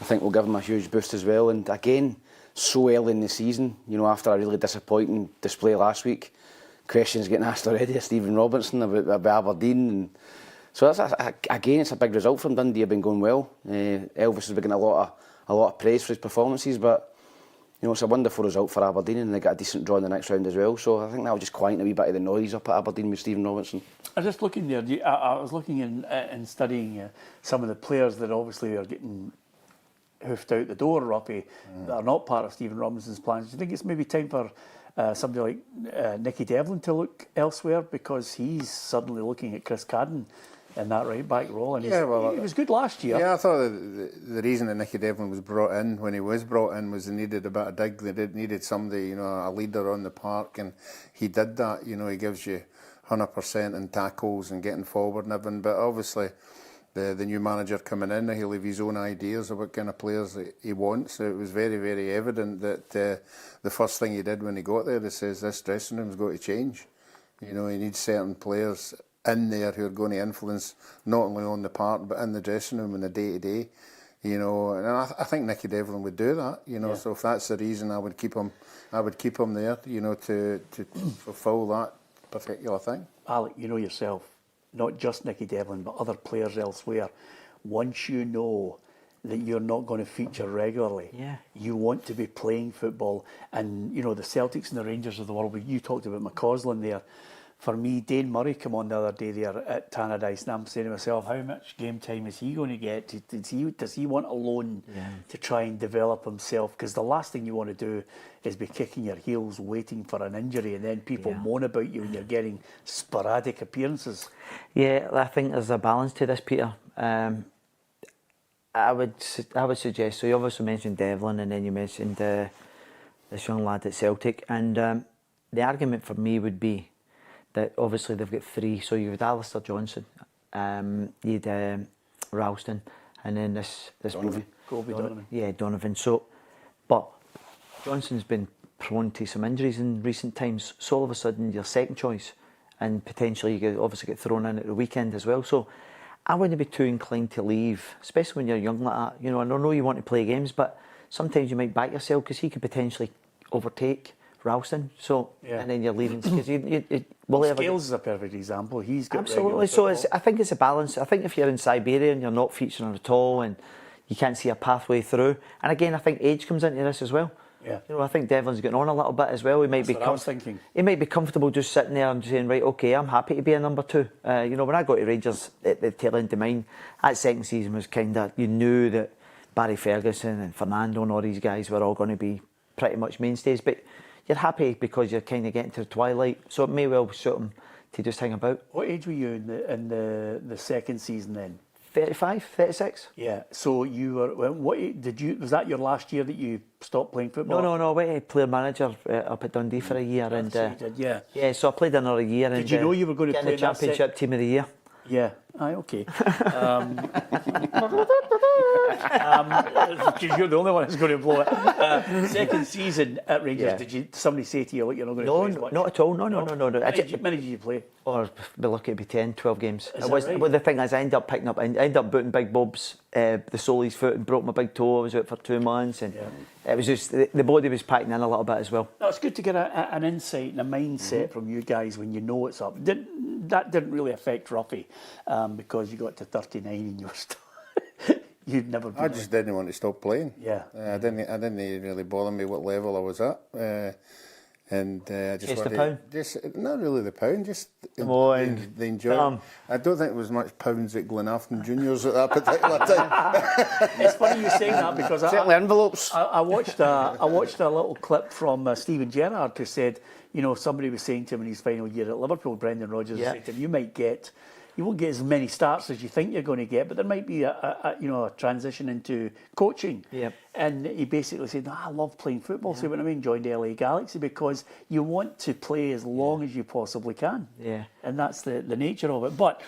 I think we'll give him a huge boost as well. And again, so early in the season, after a really disappointing display last week, questions getting asked already of Stephen Robinson about Aberdeen. And so again, it's a big result from Dundee. Have been going well. Elvis has been getting a lot of praise for his performances, but it's a wonderful result for Aberdeen, and they got a decent draw in the next round as well. So I think that will just quieten a wee bit of the noise up at Aberdeen with Stephen Robinson. I was just looking there. I was looking and studying some of the players that obviously are getting hoofed out the door, Ruffy, that are not part of Stephen Robinson's plans. Do you think it's maybe time for somebody like Nicky Devlin to look elsewhere, because he's suddenly looking at Chris Cadden in that right back role, and he was good last year. Yeah, I thought the reason that Nicky Devlin was brought in when he was brought in was they needed a bit of dig. They needed somebody, a leader on the park, and he did that. He gives you 100% in tackles and getting forward and everything. But obviously, the new manager coming in, he'll have his own ideas of what kind of players that he wants. So it was very, very evident that the first thing he did when he got there, he says this dressing room's got to change. He needs certain players in there who are going to influence not only on the park but in the dressing room and the day-to-day. And I think Nicky Devlin would do that. So if that's the reason, I would keep him there. To fulfil that particular thing. Alec, yourself, not just Nicky Devlin but other players elsewhere. Once you know that you're not going to feature regularly, you want to be playing football. And the Celtics and the Rangers of the world. You talked about McCausland there. For me, Dane Murray came on the other day there at Tannadice, and I'm saying to myself, how much game time is he going to get? Does he want a loan to try and develop himself? Because the last thing you want to do is be kicking your heels waiting for an injury, and then people moan about you when you're getting sporadic appearances. Yeah, I think there's a balance to this, Peter. I would suggest, so you obviously mentioned Devlin, and then you mentioned this young lad at Celtic, and the argument for me would be that obviously they've got three. So you've had Alistair Johnson, you had Ralston, and then this Donovan. Yeah, Donovan. So, but Johnson's been prone to some injuries in recent times. So all of a sudden, your second choice, and potentially you could obviously get thrown in at the weekend as well. So I wouldn't be too inclined to leave, especially when you're young like that. I know you want to play games, but sometimes you might back yourself because he could potentially overtake Ralston, and then you're leaving because Scales is a perfect example. He's got absolutely. So I think it's a balance. I think if you're in Siberia and you're not featuring at all, and you can't see a pathway through, and again, I think age comes into this as well. Yeah. I think Devlin's getting on a little bit as well. He might be he might be comfortable just sitting there and saying, right, okay, I'm happy to be a number two. When I got to Rangers at the tail end of mine, that second season was kind of, you knew that Barry Ferguson and Fernando and all these guys were all going to be pretty much mainstays, but you're happy because you're kind of getting to the twilight, so it may well suit him to just hang about. What age were you in the second season then? 35, 36. Yeah. So you were. Was that your last year that you stopped playing football? No. I went to player manager up at Dundee for a year, and you did, yeah. Yeah, so I played another year. Did you know you were going to play the championship team of the year? Yeah. Aye, okay. You're the only one who's going to blow it. Second season at Rangers, did somebody say to you, look, you're not going to play as much? Not at all. No. How many did you play? Or be lucky to be 10, 12 games. Right? Well, the thing is, I ended up booting Big Bob's the sole of his foot and broke my big toe. I was out for 2 months, and it was just the body was packing in a little bit as well. No, it's good to get an insight and a mindset from you guys when you know it's up. That didn't really affect Ruffy because you got to 39 and you were still you'd never. I just didn't want to stop playing. Yeah, I didn't really bother me what level I was at. And just the pound? Just not really the pound, just the enjoyment. I don't think there was much pounds at Glenafton Juniors at that particular time. It's funny you saying that because certainly envelopes. I watched a little clip from Stephen Gerrard who said, somebody was saying to him in his final year at Liverpool, Brendan Rodgers said to him, you won't get as many starts as you think you're going to get, but there might be a transition into coaching. Yep. And he basically said, I love playing football. So when I joined LA Galaxy because you want to play as long as you possibly can. Yeah. and that's the nature of it. But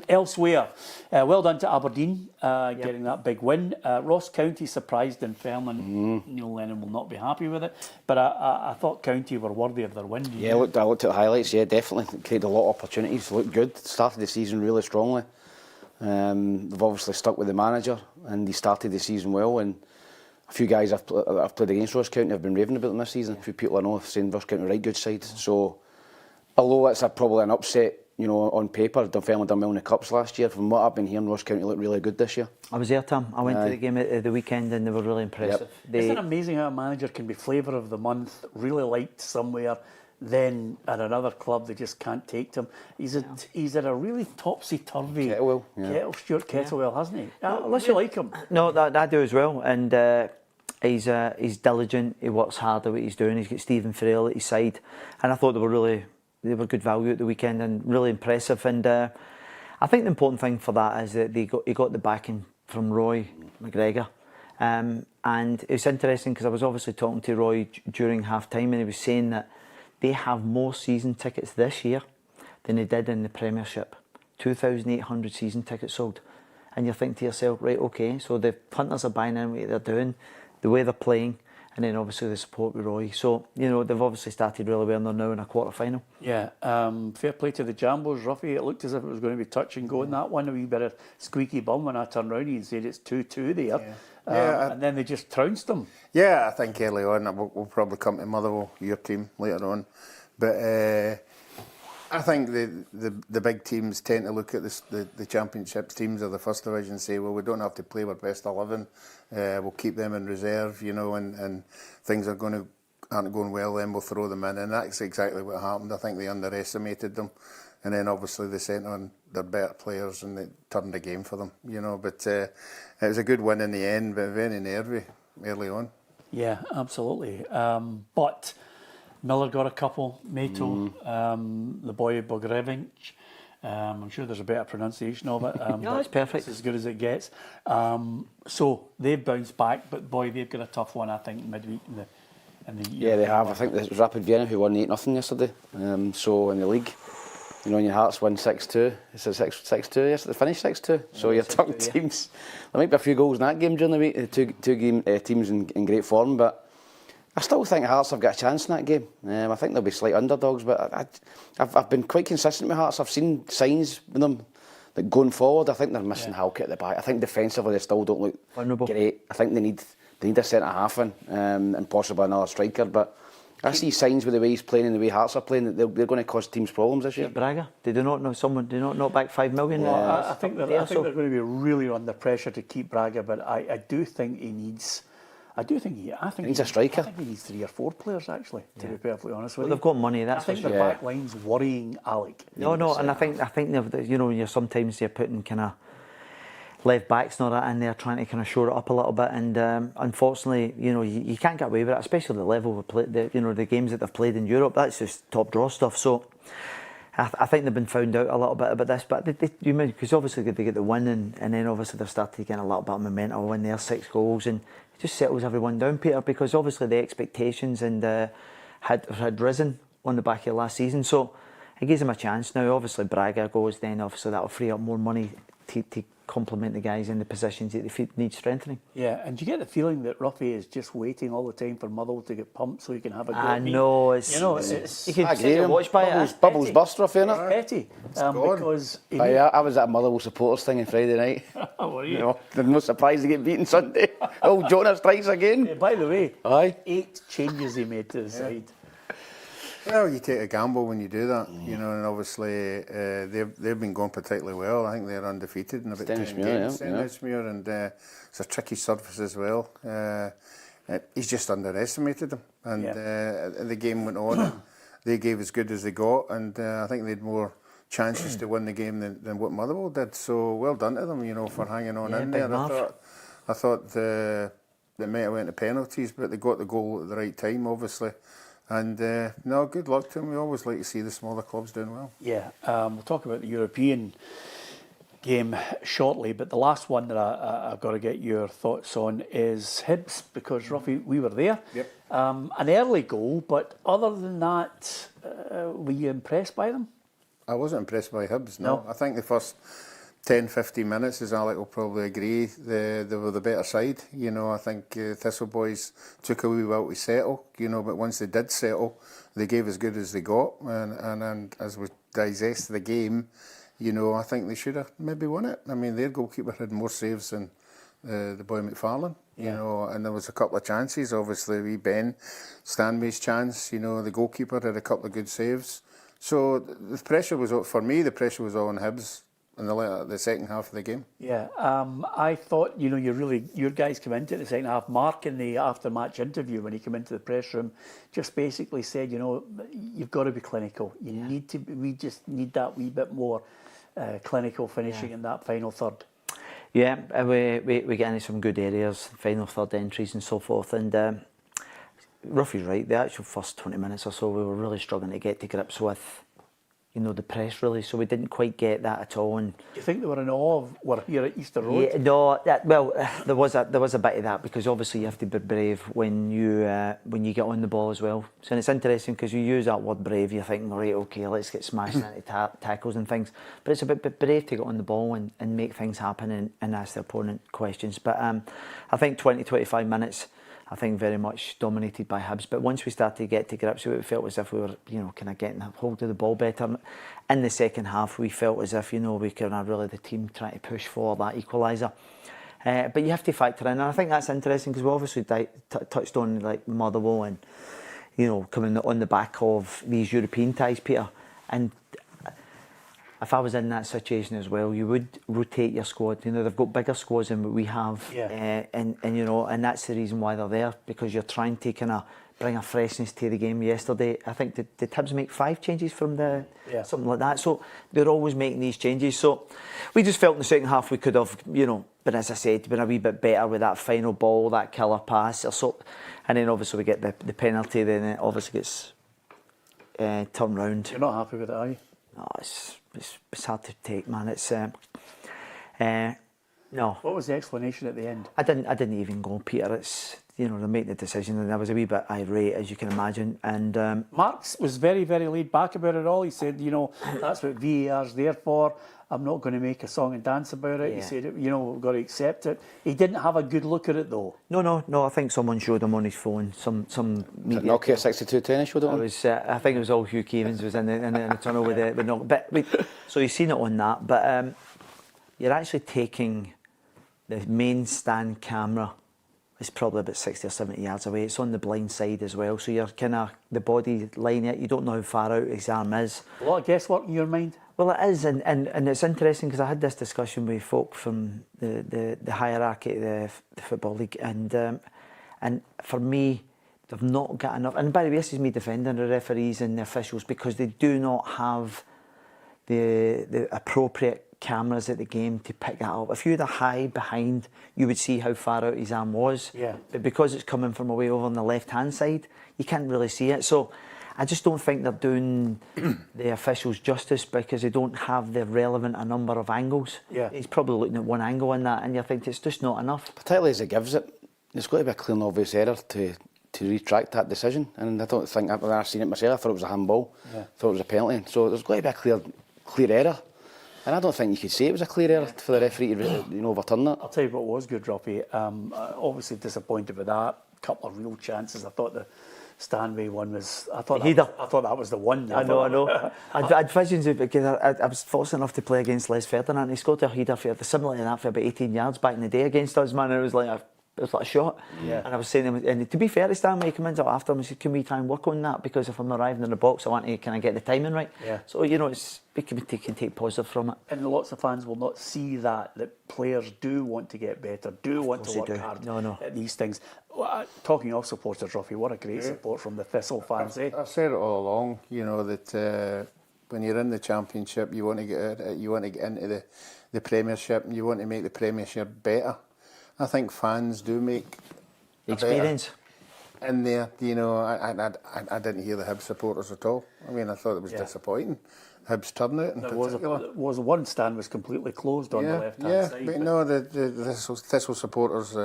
elsewhere, well done to Aberdeen getting that big win. Ross County surprised Dunfermline. Neil Lennon will not be happy with it, but I thought County were worthy of their win. Yeah, I looked at the highlights. Yeah, definitely created a lot of opportunities. Looked good. Started the season really strongly. They've obviously stuck with the manager, and he started the season well. And a few guys I've played against Ross County have been raving about them this season. A few people I know have saying Ross County are a right good side. So, although it's probably an upset, you know, on paper, Dunfermline done well in the cups last year. From what I've been hearing, Ross County look really good this year. I was there, Tam. I went to the game at the weekend, and they were really impressive. Isn't it amazing how a manager can be flavour of the month, really liked somewhere, then at another club they just can't take him. He's at a really topsy-turvy Kettlewell, Stuart Kettlewell, hasn't he? Unless you like him. No, that I do as well. And he's diligent. He works hard at what he's doing. He's got Stephen Farrell at his side, and I thought they were good value at the weekend and really impressive. And I think the important thing for that is that he got the backing from Roy McGregor. And it's interesting because I was obviously talking to Roy during half-time, and he was saying that they have more season tickets this year than they did in the Premiership. 2,800 season tickets sold. And you're thinking to yourself, right, okay, so the punters are buying in what they're doing, the way they're playing, and then obviously the support with Roy. So, you know, they've obviously started really well, and they're now in a quarter-final. Yeah, fair play to the Jambos, Ruffy. It looked as if it was going to be touch and go in that one. A wee bit of squeaky bum when I turned round and said it's 2-2 there. And then they just trounced them. Yeah, I think early on, we'll probably come to Motherwell, your team, later on. But I think the big teams tend to look at the Championship teams or the First Division and say, well, we don't have to play our best 11. We'll keep them in reserve, you know, and things aren't going well, then we'll throw them in. And that's exactly what happened. I think they underestimated them. And then obviously they sent on their better players and they turned the game for them, you know. But it was a good win in the end, but very nervy early on. Yeah, absolutely. But Miller got a couple, Mato, the boy Bogrevic. I'm sure there's a better pronunciation of it. No, it's perfect. It's as good as it gets. So they've bounced back, but boy, they've got a tough one, I think, midweek in the Yeah, they have. I think it was Rapid Vienna who won 8-0 yesterday. So in the league, you know, in your Hearts won 6-2. It's a 6-2 yesterday. Finished 6-2. So you're talking teams. There might be a few goals in that game during the week. Two teams in great form, but I still think Hearts have got a chance in that game. I think they'll be slight underdogs, but I've been quite consistent with Hearts. I've seen signs with them that going forward, I think they're missing Halkett at the back. I think defensively they still don't look vulnerable. Great. I think they need a centre half in and possibly another striker, but I see signs with the way he's playing and the way Hearts are playing that they're going to cause teams problems this year. Braga, they do not knock back 5 million. I think they're going to be really under pressure to keep Braga, but I do think he needs. I think he needs a striker. I think he needs 3 or 4 players actually. To be perfectly honest with you, they've got money. That's I think the back line's worrying Alec. No, and I think you know, you're sometimes putting kind of left backs and all that in there, trying to kind of shore it up a little bit, and unfortunately, you know, you can't get away with it, especially the level of play, the games that they've played in Europe. That's just top draw stuff. So I think they've been found out a little bit about this, but because obviously they get the win, and then obviously they've started getting a little bit of momentum when they're 6 goals, and it just settles everyone down, Peter, because obviously the expectations had risen on the back of last season, so it gives them a chance now. Obviously Braga goes, then obviously that'll free up more money to complement the guys in the positions that they need strengthening. Yeah, and do you get the feeling that Ruffy is just waiting all the time for Motherwell to get pumped so he can have a go? I know, it's you can set your watch by it. Bubbles burst, Ruffy, innit? It's petty. Because I was at a Motherwell supporters thing on Friday night. Oh, were you? You know, they're not surprised to get beaten Sunday. Oh, Jonah strikes again. Yeah, by the way, aye. 8 changes he made to the side. Well, you take a gamble when you do that, you know, and obviously they've been going particularly well. I think they're undefeated in about 10 games. Stennismuir, and it's a tricky surface as well. He's just underestimated them, and the game went on. And they gave as good as they got, and I think they had more chances to win the game than what Motherwell did. So well done to them, you know, for hanging on in there. I thought they might have went to penalties, but they got the goal at the right time, obviously. And no, good luck to them. We always like to see the smaller clubs doing well. Yeah, we'll talk about the European game shortly, but the last one that I've got to get your thoughts on is Hibs, because Ruffy, we were there. Yep. An early goal, but other than that, were you impressed by them? I wasn't impressed by Hibs, no. No. I think the first 10-15 minutes, as Alec will probably agree, they were the better side. You know, I think Thistle boys took a wee while to settle, you know, but once they did settle, they gave as good as they got. And as we digest the game, you know, I think they should have maybe won it. I mean, their goalkeeper had more saves than the boy McFarlane, you know, and there was a couple of chances. Obviously, wee Ben Stanley's chance, you know, the goalkeeper had a couple of good saves. So the pressure was, for me, the pressure was all on Hibs in the second half of the game. Yeah, I thought, you know, your guys come into the second half. Mark, in the after-match interview when he came into the press room, just basically said, you know, you've got to be clinical. We just need that wee bit more clinical finishing in that final third. Yeah, we get into some good areas, final third entries and so forth, and Ruffy's right, the actual first 20 minutes or so we were really struggling to get to grips with, you know, the press really, so we didn't quite get that at all. And do you think they were in awe of we're here at Easter Road? yeah, no, well, there was a bit of that, because obviously you have to be brave when you get on the ball as well. So and it's interesting because you use that word brave, you're thinking, right, okay, let's get smashed into tackles and things, but it's a bit brave to get on the ball and make things happen and ask the opponent questions. But I think 20-25 minutes, I think very much dominated by Hibs. But once we started to get to grips with it, it felt as if we were, you know, kind of getting a hold of the ball better. In the second half, we felt as if, you know, we kind of really the team trying to push for that equaliser. But you have to factor in, and I think that's interesting because we obviously touched on like Motherwell and, you know, coming on the back of these European ties, Peter. And if I was in that situation as well, you would rotate your squad. You know, they've got bigger squads than what we have, and you know, and that's the reason why they're there, because you're trying to kind of bring a freshness to the game. Yesterday, I think did Hibs make 5 changes from the something like that. So they're always making these changes. So we just felt in the second half we could have, you know, but as I said, been a wee bit better with that final ball, that killer pass, or so. And then obviously we get the penalty. Then it obviously gets turned round. You're not happy with it, are you? No, it's hard to take, man. It's no. What was the explanation at the end? I didn't even go, Peter. It's, you know, they make the decision, and I was a wee bit irate, as you can imagine. And Marx was very, very laid back about it all. He said, you know, that's what VAR's there for. I'm not going to make a song and dance about it. He said, you know, we've got to accept it. He didn't have a good look at it though. No. I think someone showed him on his phone. Some media. Nokia 6210 showed it on. I think it was all Hugh Keevins was in the tunnel with the knock. But so you've seen it on that. But you're actually taking the main stand camera. It's probably about 60 or 70 yards away. It's on the blind side as well. So you're kind of the body line it. You don't know how far out his arm is. A lot of guesswork in your mind. Well, it is, and it's interesting because I had this discussion with folk from the hierarchy of the Football League, and for me, they've not got enough. And by the way, this is me defending the referees and the officials, because they do not have the appropriate cameras at the game to pick that up. If you had a high behind, you would see how far out his arm was. Yeah. But because it's coming from away over on the left-hand side, you can't really see it. So I just don't think they're doing the officials justice, because they don't have the relevant a number of angles. Yeah. He's probably looking at one angle in that, and you think it's just not enough. Particularly as it gives it, there's got to be a clear and obvious error to retract that decision. And I don't think, when I've seen it myself, I thought it was a handball, thought it was a penalty. So there's got to be a clear error. And I don't think you could say it was a clear error for the referee to overturn that. I'll tell you what was good, Robbie. Obviously disappointed with that. A couple of real chances. I thought the Stanway one was. I thought that was the one. I know. I'd visions of it, because I was fortunate enough to play against Les Ferdinand. And he scored a header similar to that for about 18 yards back in the day against us, man. It was like a shot. Yeah. And I was saying to him, and to be fair to Stanway, he came in after him and said, can we try and work on that? Because if I'm arriving in the box, I want to kind of get the timing right. Yeah. So, you know, we can take positive from it. And lots of fans will not see that players do want to get better, do want to work hard at these things. Talking of supporters, Ruffy, what a great support from the Thistle fans, eh? I've said it all along, you know, that when you're in the Championship, you want to get into the Premiership, and you want to make the Premiership better. I think fans do make experience in there. You know, I didn't hear the Hibs supporters at all. I mean, I thought it was disappointing. Hibs turnout in particular. One stand was completely closed on the left-hand side. But no, the Thistle supporters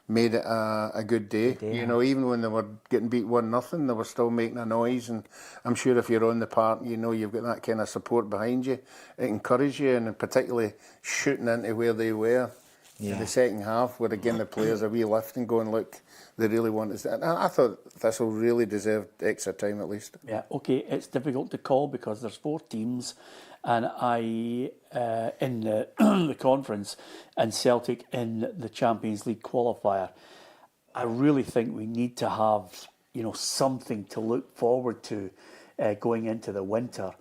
made it a good day. You know, even when they were getting beat 1-0, they were still making a noise. And I'm sure if you're on the park, you know you've got that kind of support behind you. It encourages you, and particularly shooting into where they were in the second half, where again the players are re-lifting, going, look, they really want us. And I thought Thistle really deserved extra time at least. Yeah, okay, it's difficult to call because there's 4 teams, and I in the conference, and Celtic in the Champions League qualifier. I really think we need to have, you know, something to look forward to going into the winter.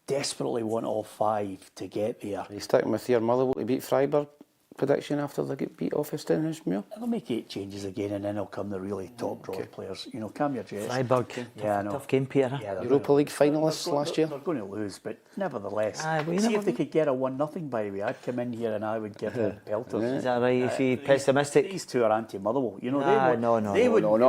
Desperately want all 5 to get there. Are you sticking with your Motherwell to beat Freiburg prediction after they get beat off at Stenhousemuir? They'll make 8 changes again, and then they'll come the really top draw players. You know, calm your jets. Freiburg, tough game, Peter. Yeah, Europa League finalists last year. They're going to lose, but nevertheless, well, see if they could get a 1-0 by the way. I'd come in here and I would give them pelters. Is that right? You see, pessimistic? These 2 are anti-Motherwell. You know, No, not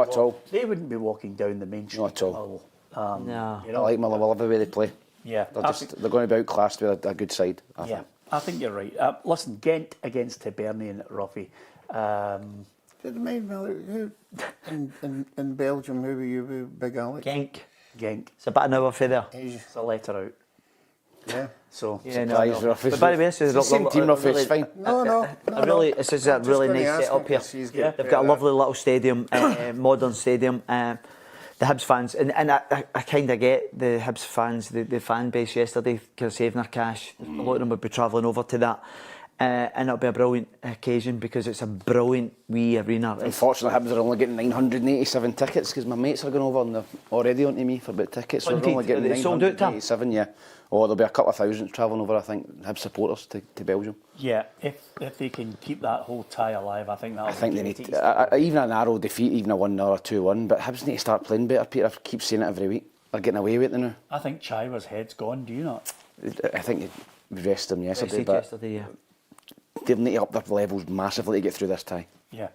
at all. They wouldn't be walking down the main street. Not at all. Motherwell. No. You I know, like Motherwell every way they play. yeah, They're going to be outclassed with a good side, I think. I think you're right. Listen, Ghent against Hibernian, Ruffy. Did remind me who in Belgium, who were you, Big Alex? Genk. Genk. It's about an hour for there. It's a letter out. Yeah. So Surprise, Ruffy. But by the way, this is It's the same team, Ruffy, it's fine. This is a really nice setup here. They've got a lovely little stadium, modern stadium. The Hibs fans, and I kind of get the Hibs fans, the fan base yesterday, kind of saving their cash. A lot of them would be travelling over to that. And it'll be a brilliant occasion because it's a brilliant wee arena. Unfortunately, Hibs are only getting 987 tickets because my mates are going over and they're already on to me for about tickets. So they're only getting They sold out, Tam? 987, yeah. Or there'll be a couple of thousand travelling over, I think, Hibs supporters to Belgium. yeah, if they can keep that whole tie alive, I think that'll I think be they great. need even a narrow defeat, even a 1-0 or 2-1. But Hibs need to start playing better. Peter, I keep saying it every week. They're getting away with it now. I think Chiver's head's gone. Do you not? I think we rested them yesterday, Rested but yesterday, yeah. they need to up their levels massively to get through this tie. Yeah.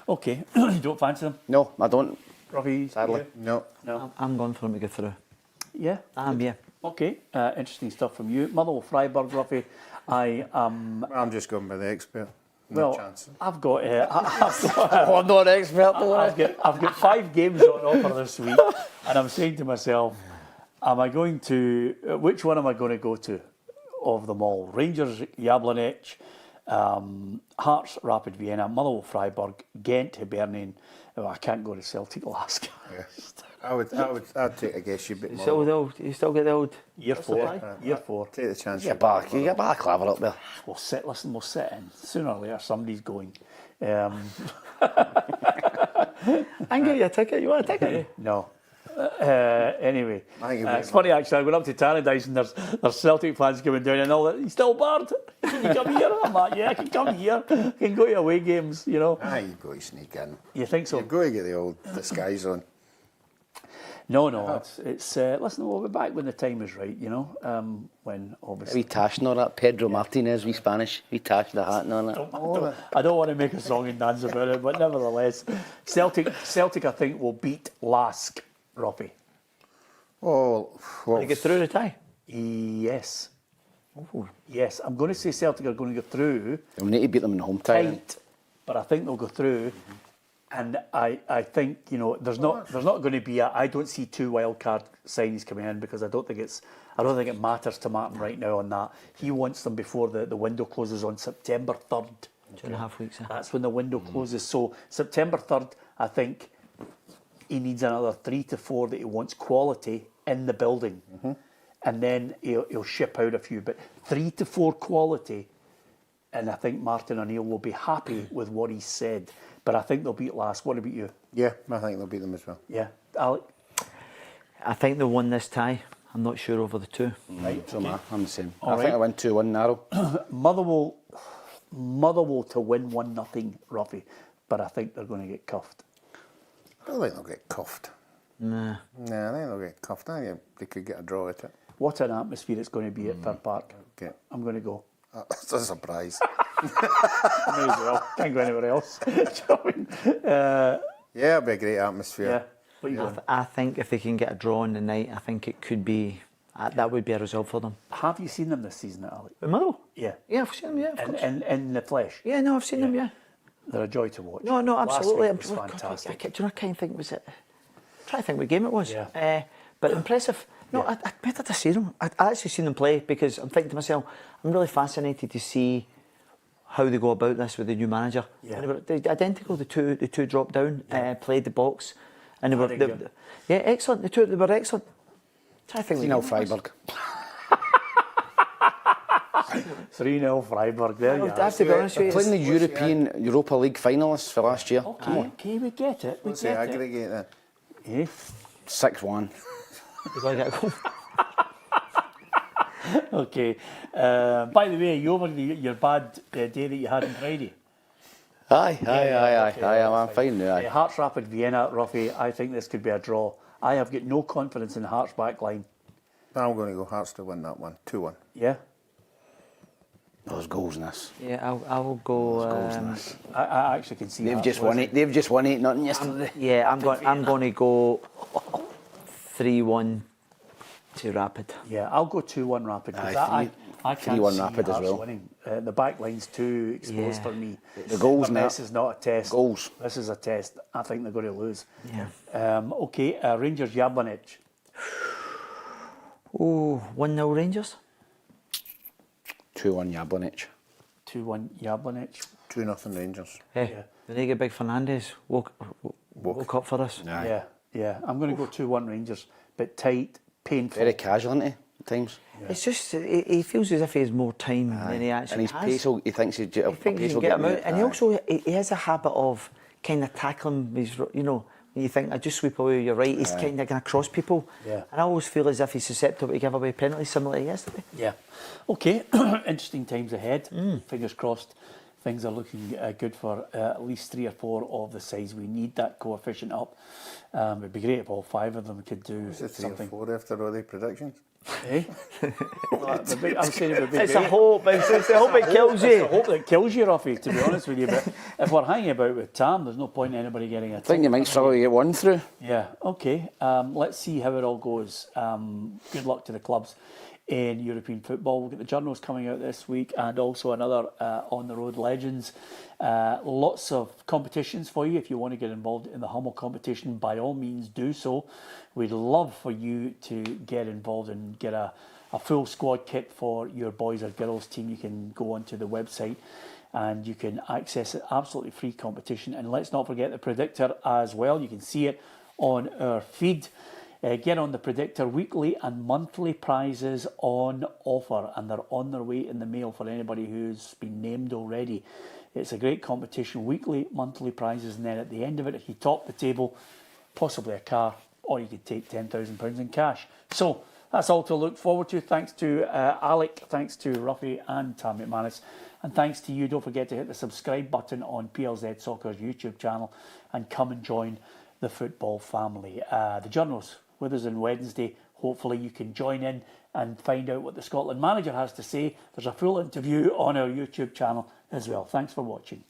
Okay. You don't fancy them, No, I don't. Ruffy? Sadly. No. No. I'm going for them to go through. Yeah. Yeah. Okay. Interesting stuff from you, Motherwell, Freiburg, Ruffy. I'm just going by the expert. No Well, chance. I've got. I'm not an expert, I've got 5 games on offer this week, and I'm saying to myself, am I going to? Which one am I going to go to? Of them all, Rangers, Jablonec, Hearts, Rapid Vienna, Motherwell, Freiburg, Ghent, Hibernian. Oh, I can't go to Celtic last. I'd take a guess. You bit You more. still get the old Year 4. Year 4. Take the chance. You get Balaclava up there. We'll sit. Listen, we'll sit in. Sooner or later, somebody's going. I can get you a ticket. You want a ticket? No. Anyway, I think it's funny actually. I went up to Tannadice and there's Celtic fans coming down and all that. He's still barred. Can you come here? I'm like, yeah, I can come here. I can go to away games. You know. You've got to sneak in. You think so? You've got to get the old disguise on. No. It's listen. We'll be back when the time is right. You know, when obviously. We tash and all that. Pedro Martinez, we Spanish. We tash the hat and all that. I don't want to make a song and dance about it, but nevertheless, Celtic I think will beat LASK. Ruffy. Oh, well, They get through the tie. Yes. Yes, I'm going to say Celtic are going to go through. We'll need to beat them in the home tie. Tight, but I think they'll go through. And I think, you know, there's not going to be I don't see 2 wild card signings coming in because I don't think it matters to Martin right now on that. He wants them before the window closes on September 3rd. 2.5 weeks. That's when the window closes. So September 3rd, I think he needs another 3 to 4 that he wants quality in the building. And then he'll ship out a few. But 3 to 4 quality, and I think Martin O'Neill will be happy with what he said. But I think they'll beat LASK. What about you? yeah, I think they'll beat them as well. Yeah. Alec? I think they'll win this tie. I'm not sure over the 2. Right. So I'm the same. All I think I win 2-1 narrow. Motherwell to win 1-0, Ruffy. But I think they're going to get cuffed. I don't think they'll get cuffed. Nah. I think they'll get cuffed. I think they could get a draw at it. What an atmosphere it's going to be at Fir Park. Okay. I'm going to go. That's a surprise. May as well. Can't go anywhere else. Do you know what I mean? Yeah, it'll be a great atmosphere. Yeah. What are you going? I think if they can get a draw on the night, I think it could be That would be a result for them. Have you seen them this season, Alec? With Motherwell? Yeah. Yeah, I've seen them, yeah, of course. In the flesh? Yeah, no, I've seen them, yeah. They're a joy to watch. No, absolutely. Last week was fantastic. Do you know, I kind of think, was it... I'm trying to think what game it was. Yeah. But impressive. No, Yeah. I'd better to see them. I actually seen them play because I'm thinking to myself, I'm really fascinated to see how they go about this with the new manager. Yeah. And they were identical. The two dropped down, played the box, and Very good. yeah, excellent. They were excellent. Trying to think. 3-0 Freiburg. 3-0 Freiburg, there you I are. have to be honest with you. Playing the European Europa League finalists for last year. Okay, we get it. What's the aggregate then? Eh? 6-1. You've got to get a goal. Okay. By the way, you over your bad day that you had on Friday? Aye, I'm fine now. Aye. Hearts Rapid Vienna, Ruffy, I think this could be a draw. I have got no confidence in Hearts' back line. I'm going to go Hearts to win that one, 2-1. Yeah? Those goals in this. Yeah, I will go. I actually can see They've Hearts just won losing. it. They've just won 8-0 yesterday. Yeah, I'm going to go 3-1 to Rapid. Yeah, I'll go 2-1 Rapid. 'Cause Aye, I can't 3-1 see Rapid as Hearts well. winning. The back line's too exposed Yeah. for me. The goals now. This is not a test. Goals. This is a test. I think they're going to lose. Yeah. Okay, Rangers Jablonec. Oh, 1-0 Rangers. 2-1 Jablonec. 2-1 Jablonec. 2-0 Rangers. Hey, Yeah. the nigga Big Fernandez woke up for us. Aye. Yeah. I'm going to go 2-1 Rangers, but tight, painful. Very casual, isn't he, at times? It's just he feels as if he has more time than he actually And his has. pace, he thinks He thinks he can get him out, and he also he has a habit of kind of tackling. When you think I just sweep away, you're right. He's kind of going to cross people. Yeah. And I always feel as if he's susceptible to give away penalties, similar to yesterday. Yeah. Okay. Interesting times ahead. Fingers crossed. Things are looking good for at least 3 or 4 of the sides. We need that coefficient up. It'd be great if all 5 of them could do Is it 3 or something. 4 after all the predictions? Eh? I'm saying it would be It's great. a hope. It's a hope it kills It's a you. hope that kills you, Ruffy, to be honest with you. But if we're hanging about with Tam, there's no point in anybody getting a I think you might struggle to get one through. Yeah, okay. Let's see how it all goes. Good luck to the clubs in European football. We've got the journals coming out this week and also another On the Road Legends. Lots of competitions for you. If you want to get involved in the Hummel competition, by all means do so. We'd love for you to get involved and get a full squad kit for your boys or girls team. You can go onto the website and you can access it. Absolutely free competition. And let's not forget the Predictor as well. You can see it on our feed. Get on the Predictor. Weekly and monthly prizes on offer, and they're on their way in the mail for anybody who's been named already. It's a great competition. Weekly, monthly prizes, and then at the end of it, if you top the table, possibly a car, or you could take £10,000 in cash. So that's all to look forward to. Thanks to Alec, thanks to Ruffy and Tam McManus, and thanks to you. Don't forget to hit the subscribe button on PLZ Soccer's YouTube channel and come and join the football family. The journals with us on Wednesday. Hopefully you can join in and find out what the Scotland manager has to say. There's a full interview on our YouTube channel as well. Thanks for watching.